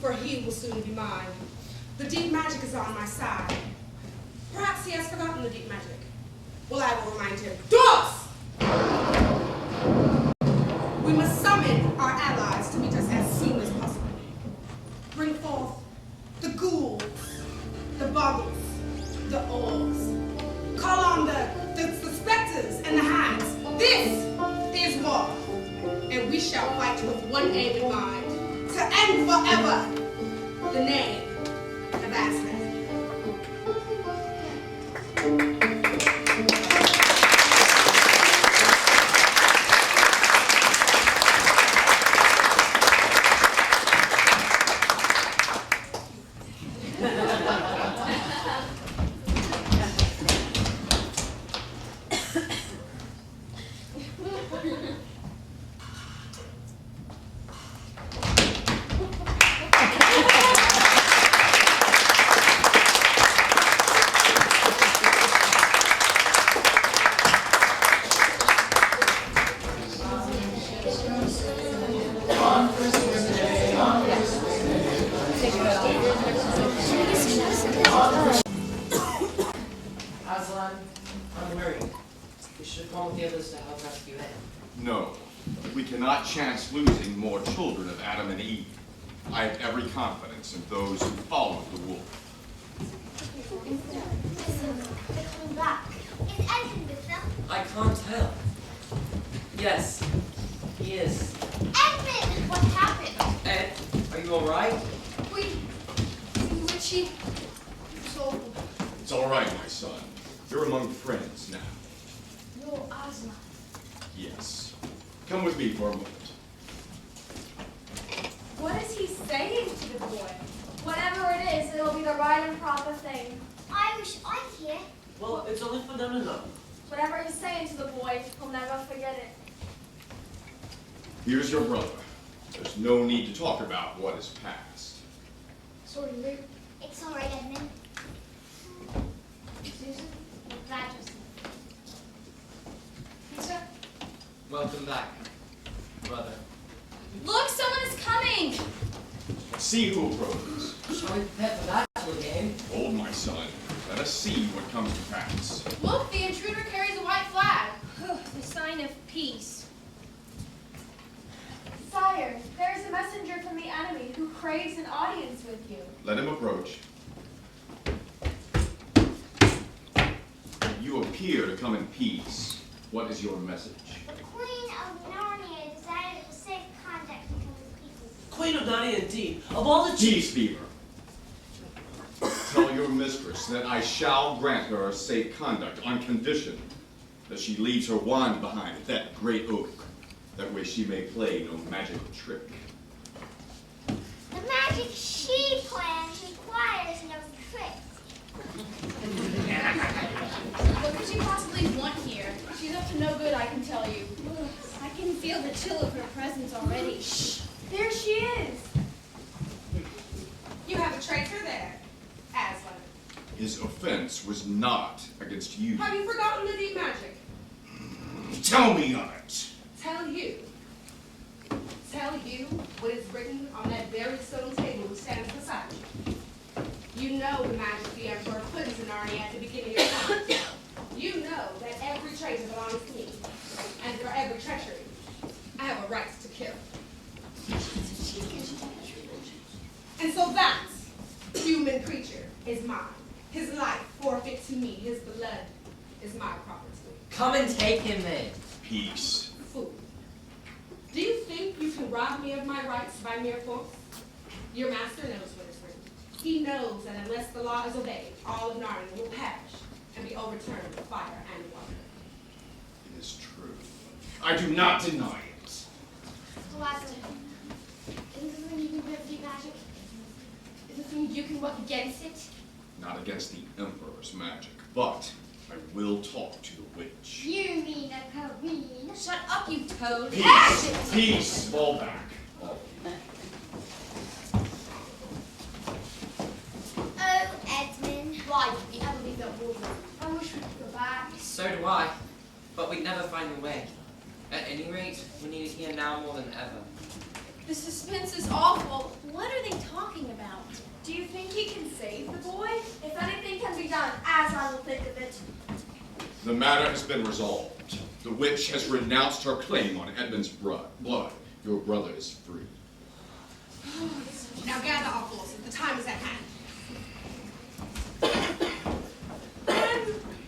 for he will soon be mine. The deep magic is on my side. Perhaps he has forgotten the deep magic. Well, I will remind him. Dwarfs! We must summon our allies to meet us as soon as possible. Bring forth the ghouls, the boggles, the orcs. Call on the specters and the hands. This is war. And we shall fight with one aim in mind, to end forever the name of Aslan. Aslan, I'm worried. We should have gone with the others to help rescue him. No, we cannot chance losing more children of Adam and Eve. I have every confidence in those who follow the wolf. They're coming back. Is Edmund with them? I can't tell. Yes, he is. Edmund! What happened? Ed, are you alright? We witchy. So, It's all right, my son. You're among friends now. you're Aslan. Yes. Come with me for a moment. What is he saying to the boy? Whatever it is, it'll be the right and proper thing. I wish I'd hear. Well, it's only for them to know. Whatever he's saying to the boy, he'll never forget it. Here's your brother. There's no need to talk about what is past. Sorry, Luke. It's alright, Edmund. Susan, we're glad you're safe. Peter, Welcome back, brother. Look, someone is coming! Let's see who approaches. Shall we prepare for that little game? Hold, my son. Let us see what comes to pass. Look, the intruder carries a white flag. The sign of peace. Sire, there is a messenger from the enemy who craves an audience with you. Let him approach. You appear to come in peace. What is your message? The Queen of Narnia desired it was safe conduct between the people. Queen of Narnia, indeed. Of all the Peace, beaver. Tell your mistress that I shall grant her safe conduct on condition that she leaves her wand behind at that great oak. That way she may play no magical trick. The magic she plans requires no tricks. What could she possibly want here? She's up to no good, I can tell you. I can feel the chill of her presence already. Shh! There she is! You have a traitor there, Aslan. His offense was not against you. Have you forgotten the deep magic? Tell me of it. Tell you what is written on that very stone table which stands beside you. You know the magic the Emperor put into Narnia at the beginning of time. You know that every traitor belongs to me, and for every treachery, I have a right to kill. And so that human creature is mine. His life forfeit to me. His blood is my property. Come and take him then. Peace. Fool. Do you think you can rob me of my rights by mere force? Your master knows what is written. He knows that unless the law is obeyed, all of Narnia will perish and be overturned with fire and water. It is true. I do not deny it. Aslan, isn't this when you can grip deep magic? Is this when you can work against it? Not against the Emperor's magic, but I will talk to the witch. You mean a queen? Shut up, you toad. Peace! Peace! Fall back. All of you. Oh, Edmund. Why did we ever leave that wardrobe? I wish we could go back. So do I. But we'd never find a way. At any rate, we need it here now more than ever. The suspense is awful. What are they talking about? Do you think he can save the boy? If anything can be done, Aslan will think of it. The matter has been resolved. The witch has renounced her claim on Edmund's blood. Your brother is free. Now gather our forces. The time is at hand.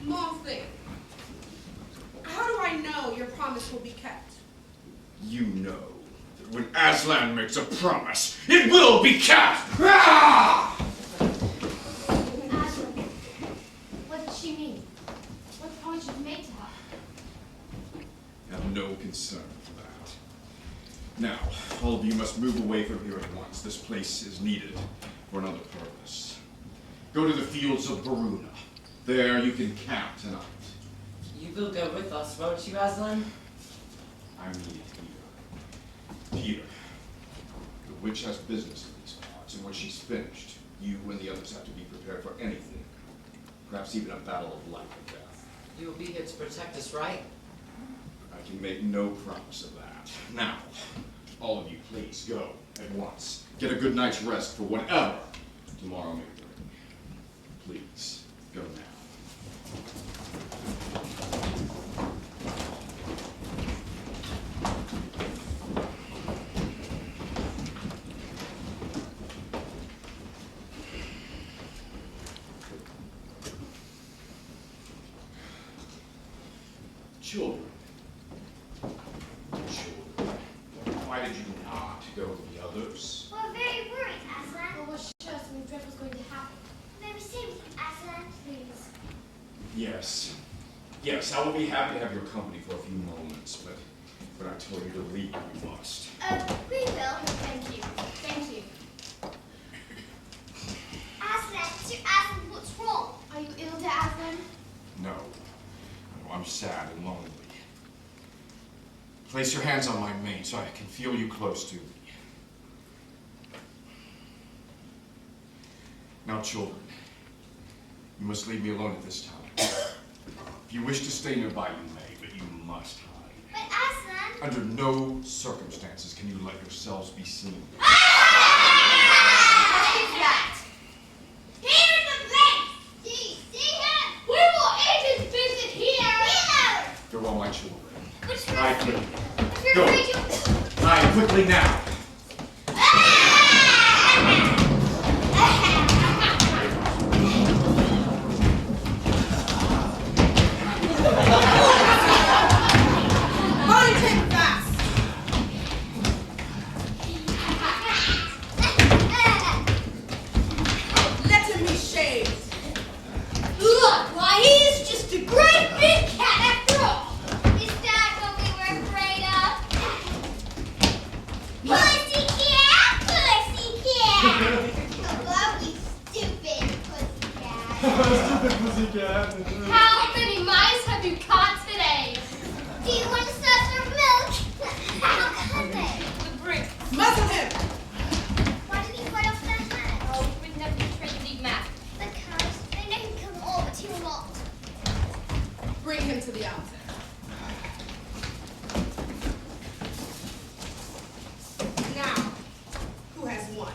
One more thing. How do I know your promise will be kept? You know that when Aslan makes a promise, it will be kept! Ah! Aslan, what did she mean? What promise you made to her? Have no concern for that. Now, all of you must move away from here at once. This place is needed for another purpose. Go to the fields of Baruna. There you can camp tonight. You will go with us, won't you, Aslan? I'm needed here. Here. The witch has business in these parts, and when she's finished, you and the others have to be prepared for anything. Perhaps even a battle of life and death. You will be here to protect us, right? I can make no promise of that. Now, all of you, please go at once. Get a good night's rest for whatever tomorrow may bring. Please, go now. Children. Why did you not go with the others? We're very worried, Aslan. Well, we're sure something dreadful's going to happen. May we stay with you, Aslan, please? Yes. Yes, I will be happy to have your company for a few moments, but when I tell you to leave, you must. We will. Thank you. Thank you. Aslan, Sir Aslan, what's wrong? Are you ill, dear Aslan? No. No, I'm sad and lonely. Place your hands on my mane so I can feel you close to me. Now, children, you must leave me alone at this time. If you wish to stay nearby, you may, but you must hide. But Aslan, Under no circumstances can you let yourselves be seen. What is that? Here's the place! Do you see him? We will end his visit here. Farewell, my children. Which Hide quickly. If you're Go. afraid you... Hide quickly now. Molly, take it fast. Let him be shaved. Look, why he's just a great big cat after all. Is that what we were afraid of? Pussycat! Pussycat! Hello, you stupid pussycat. Stupid pussycat. How many mice have you caught today? Do you want to serve some milk? How come they? The brink. Muzzle him. Why did he fight off their hand? Oh, we never betrayed the big map. The cows, they know he can kill them all, but he will not. Bring him to the altar. Now, who has won?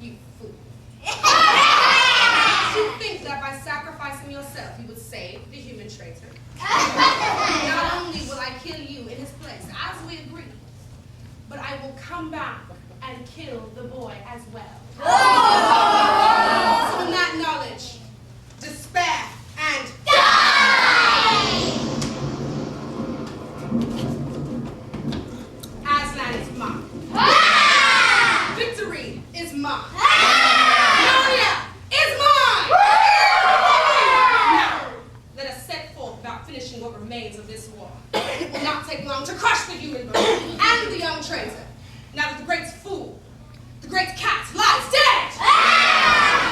You fool. You think that by sacrificing yourself you would save the human traitor? Not only will I kill you in his place, as we agreed, but I will come back and kill the boy as well. So in that knowledge, despair and Aslan is mine. Victory is mine. Narnia is mine. Now, let us set forth about finishing what remains of this war. It will not take long to crush the human bird and the young traitor. Now that the great fool, the great cat, lies dead.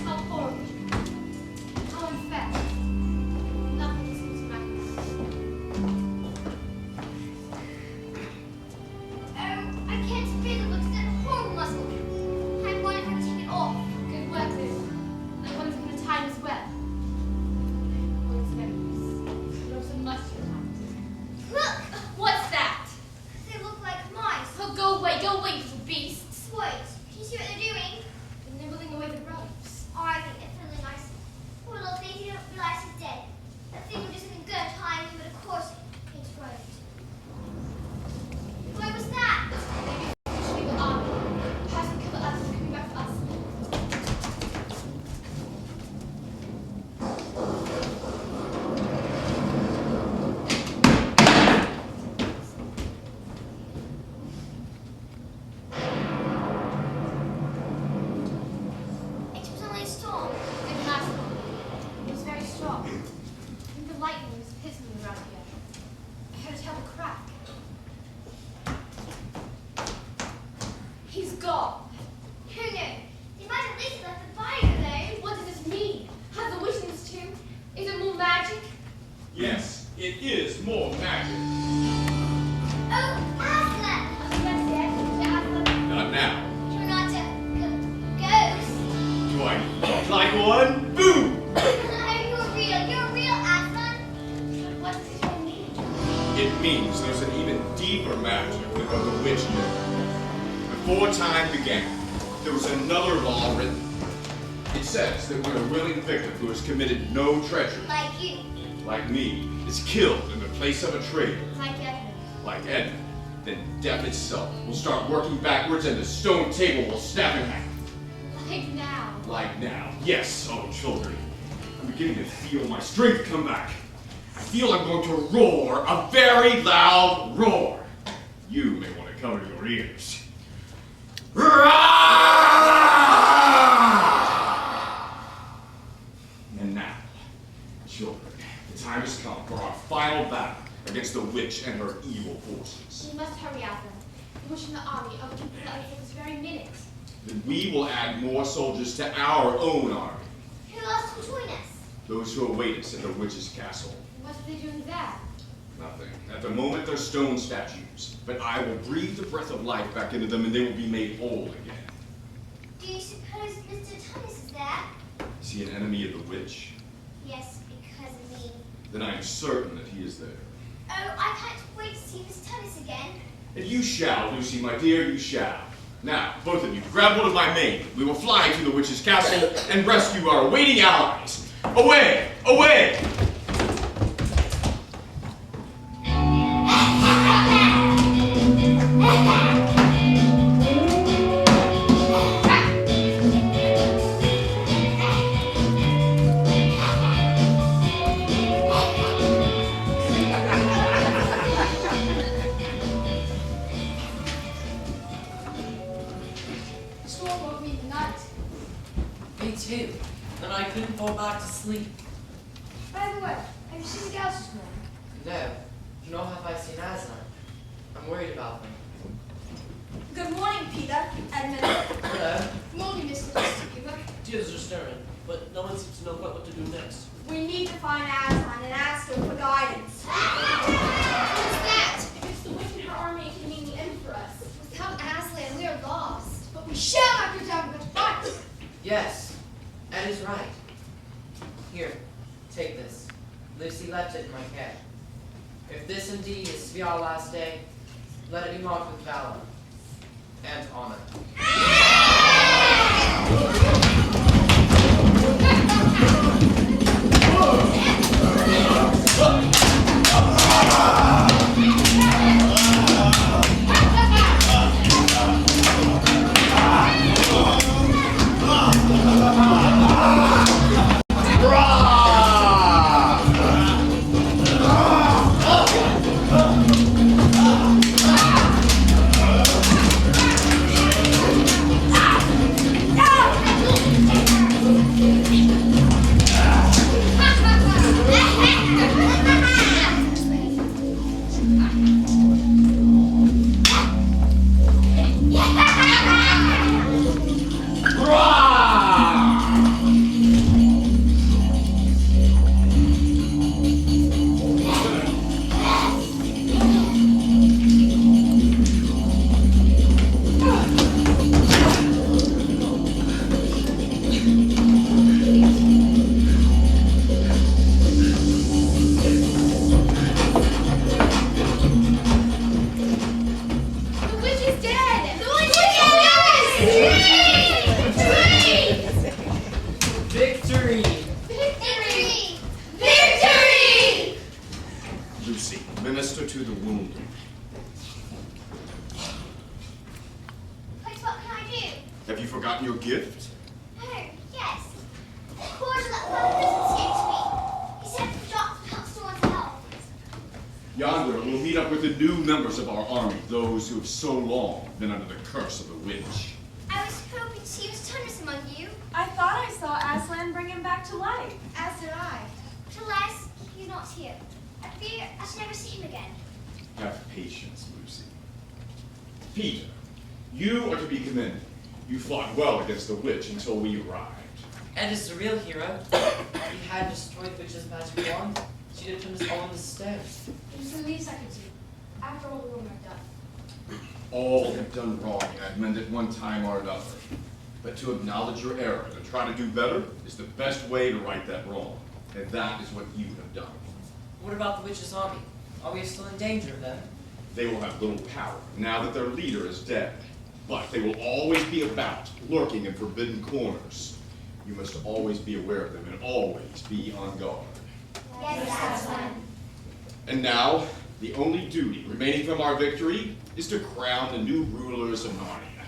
How horrible. How unfair. Nothing seems right now. Oh, I can't bear the looks of that horrible muzzle. I wanted her to take it off. Good work, Liz. I want to put a time as well. What is memories? Lots of mustard times. Look, What's that? they look like mice. Oh, go away, little beasts. Wait, can you see what they're doing? They're nibbling away the ropes. Oh, I think they're really nice. Poor little things, you don't realize he's dead. That thing would do something good time him, but of course, it won't. What was that? Should be the army. Perhaps they'll kill us and coming back for us. It was only a storm. And last one. It was very strong. And the lightning was hissing around here. I heard a terrible crack. He's gone. Who knew? They might at least left the fire though. What does this mean? Has the witch in this tomb? Is it more magic? Yes, it is more magic. Oh, Aslan! Aslan's dead. Aslan. Not now. You're not a ghost. Do I look like one? Boom! You're real. You're real, Aslan. But what does it all mean? It means there's an even deeper magic than what the witch knew. Before time began, there was another law written. It says that when a willing victim who has committed no treachery, Like you. like me, is killed in the place of a traitor, Like Edmund. like Edmund, then death itself will start working backwards and the stone table will snap in half. Like now. Like now. Yes, oh children. I'm beginning to feel my strength come back. I feel I'm going to roar a very loud roar. You may want to cover your ears. And now, children, the time has come for our final battle against the witch and her evil forces. We must hurry, Aslan. The witch and the army are looking for us this very minute. Then we will add more soldiers to our own army. Who else will join us? Those who await us at the witch's castle. What are they doing there? Nothing. At the moment, they're stone statues. But I will breathe the breath of life back into them and they will be made whole again. Do you suppose Mr. Tumnus is there? Is he an enemy of the witch? Yes, because of me. Then I am certain that he is there. Oh, I can't wait to see Mr. Tumnus again. And you shall, Lucy, my dear, you shall. Now, both of you, grab hold of my mane. We will fly to the witch's castle and rescue our awaiting allies. Away! Away! Storm woke me tonight. Me too. And I couldn't fall back to sleep. By the way, have you seen the gals this morning? No, nor have I seen Aslan. I'm worried about them. Good morning, Peter. Edmund. Hello. Morning, Mr. Diskeeper. Tears are stirring, but no one seems to know quite what to do next. We need to find Aslan and ask him for guidance. What's that? It's the witch and her army coming in for us. Without Aslan, we are lost. But we shall not go down but fight. Yes, Ed is right. Here, take this. Lucy left it in my care. If this indeed is to be our last day, let it be marked with valor and honor. Minister to the wounded. But what can I do? Have you forgotten your gift? Oh, yes. The cordial that Father Christmas gave to me. He said the drops would help someone's health. Yonder, we'll meet up with the new members of our army, those who have so long been under the curse of the witch. I was hoping to see Miss Tumnus among you. I thought I saw Aslan bring him back to life. As did I. But alas, he's not here. I fear I shall never see him again. Have patience, Lucy. Peter, you are to be commended. You fought well against the witch until we arrived. Ed is the real hero. He had destroyed the witch's magic wand. She did turn us all into stone. It was the least I could do. After all the wrong I've done. All have done wrong, Edmund, at one time or another. But to acknowledge your error and try to do better is the best way to right that wrong. And that is what you have done. What about the witch's army? Are we still in danger of them? They will have little power now that their leader is dead. But they will always be about, lurking in forbidden corners. You must always be aware of them and always be on guard. Yes, Aslan. And now, the only duty remaining from our victory is to crown the new rulers of Narnia.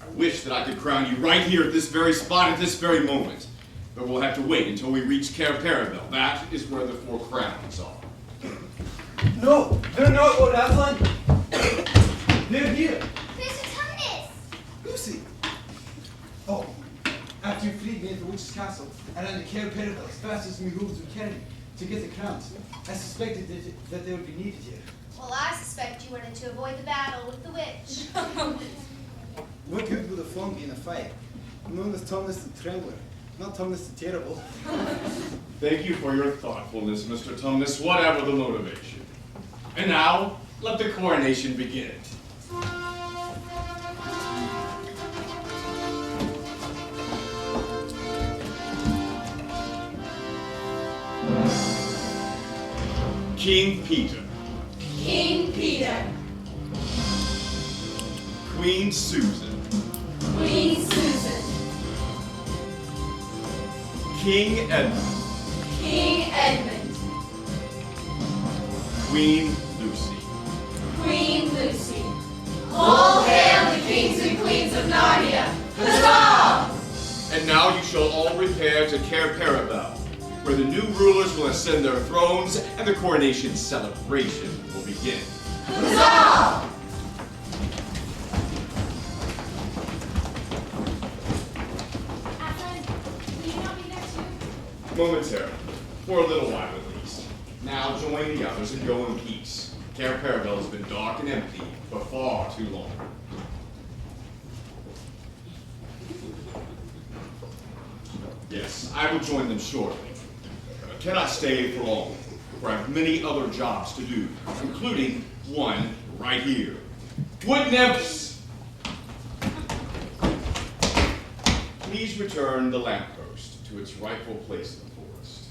I wish that I could crown you right here at this very spot at this very moment. But we'll have to wait until we reach Cair Paravel. That is where the 4 crowns are. No, they're not, Lord Aslan. They're here. Mr. Tumnus! Lucy. Oh, after you freed me in the witch's castle, I ran to Cair Paravel as fast as my hooves would carry me to get the crowns. I suspected that they would be needed here. Well, I suspect you wanted to avoid the battle with the witch. What good would a fawn be in a fight? I'm known as Tumnus the Trembler, not Tumnus the Terrible. Thank you for your thoughtfulness, Mr. Tumnus, whatever the motivation. And now, let the coronation begin. King Peter. King Peter. Queen Susan. Queen Susan. King Edmund. King Edmund. Queen Lucy. Queen Lucy. All hail the kings and queens of Narnia! Huzzah! And now you shall all repair to Cair Paravel, where the new rulers will ascend their thrones and the coronation celebration will begin. Huzzah! Aslan, will you not be there too? Momentarily, for a little while at least. Now join the others and go in peace. Cair Paravel has been dark and empty for far too long. Yes, I will join them shortly. I cannot stay for long, for I have many other jobs to do, including one right here. Wood nymphs! Please return the lamppost to its rightful place in the forest.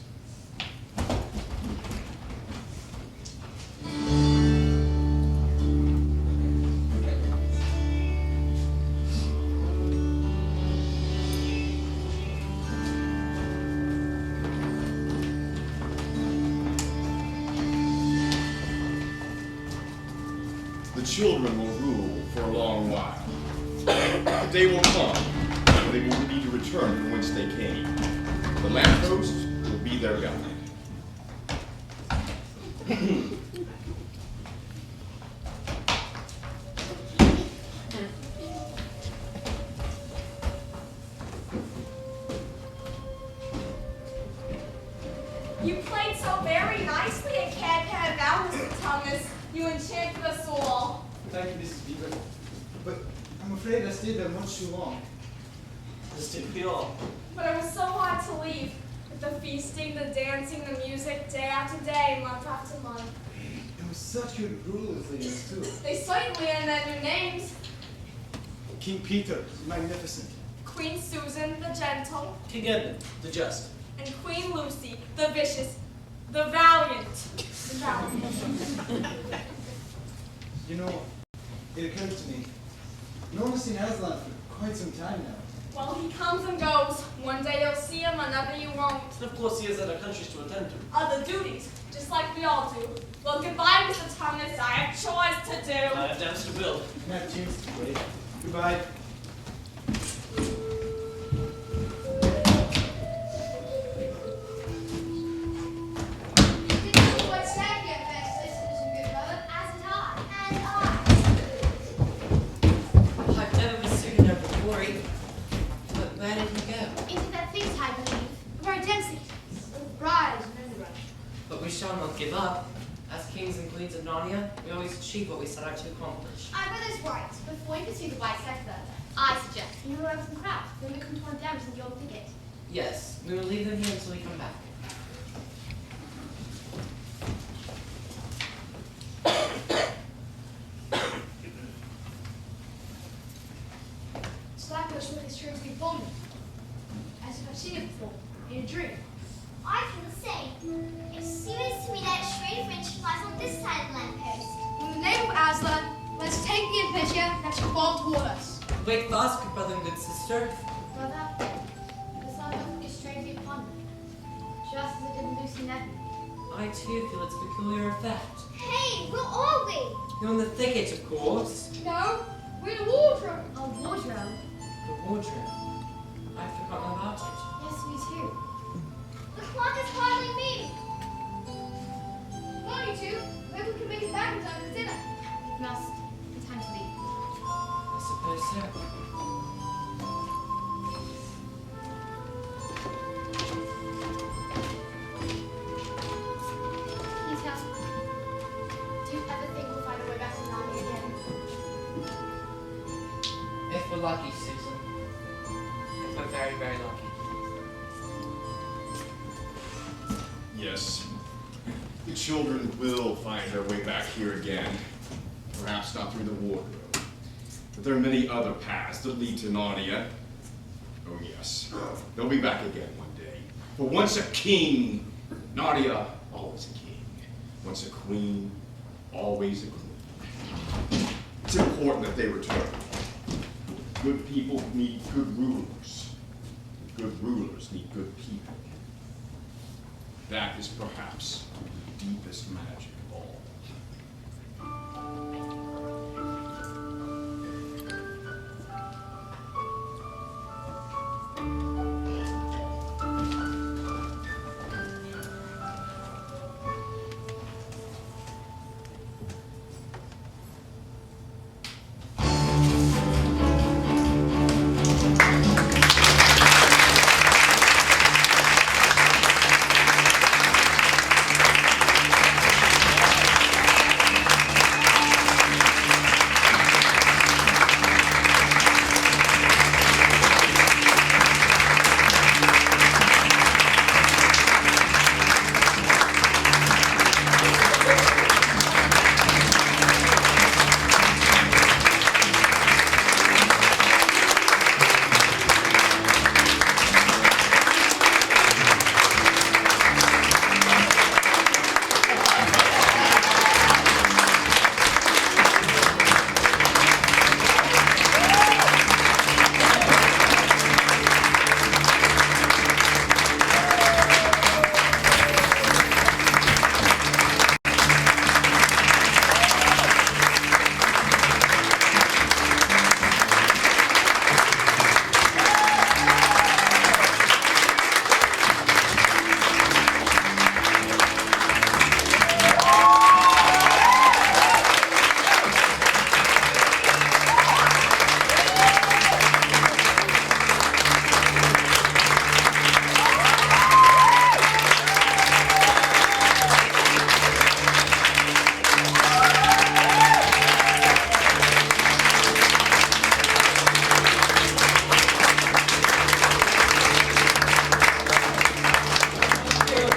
The children will rule for a long while. The day will come when they will need to return from whence they came. The lamppost will be their guide. You played so very nicely at Cat Mr. Tumnus. You enchanted us all. Thank you, Mrs. Beaver. But I'm afraid I stayed there much too long. This didn't be all. But it was so hard to leave. With the feasting, the dancing, the music, day after day, month after month. It was such good rulers leaders, too. They certainly earned their new names. King Peter, magnificent. Queen Susan, the gentle, King Edmund, the just. and Queen Lucy, the vicious, the valiant. The valiant. You know, it occurred to me, no one's seen Aslan for quite some time now. Well, he comes and goes. One day you'll see him, another you won't. And of course he has other countries to attend to. Other duties, just like we all do. Well, goodbye, Mr. Tumnus. I have chores to do. I have dams to build. And have tunes to play. Goodbye. I've never been seen there before either. But where did he go? Into that thing, I believe. Very densely. With briars and underbrush. But we shall not give up. As kings and queens of Narnia, we always achieve what we set out to accomplish. I brother's right. Before you pursue the bisect further, I suggest you move over some crowds. Then we come to our dams in the old thicket. Yes, we will leave them here until we come back. Slackers look as true as we've born them. As if I've seen it before, in a dream. I feel the same. It seems to me that strange wrench lies on this side of the lamppost. In the name of Aslan, let's take the adventure that shall fall toward us. Wake fast, good brother and good sister. Brother, the sun doth look strangely upon me, just as it did in Lucy and Edmund. I too feel its peculiar effect. Hey, where are we? You're in the thicket, of course. No, we're in a wardrobe. A wardrobe? The wardrobe. I've forgotten about it. Yes, me too. The clock is hardly moving. Come on, you two. Maybe we can make it back in time for dinner. We must. It's time to leave. I suppose so. Please, Cousin. Do you ever think we'll find a way back to Narnia again? If we're lucky, Susan. If we're very, very lucky. Yes. The children will find their way back here again. Perhaps not through the wardrobe. But there are many other paths that lead to Narnia. Oh yes, they'll be back again one day. For once a king, Narnia, always a king. Once a queen, always a queen. It's important that they return. Good people need good rulers. Good rulers need good people. That is perhaps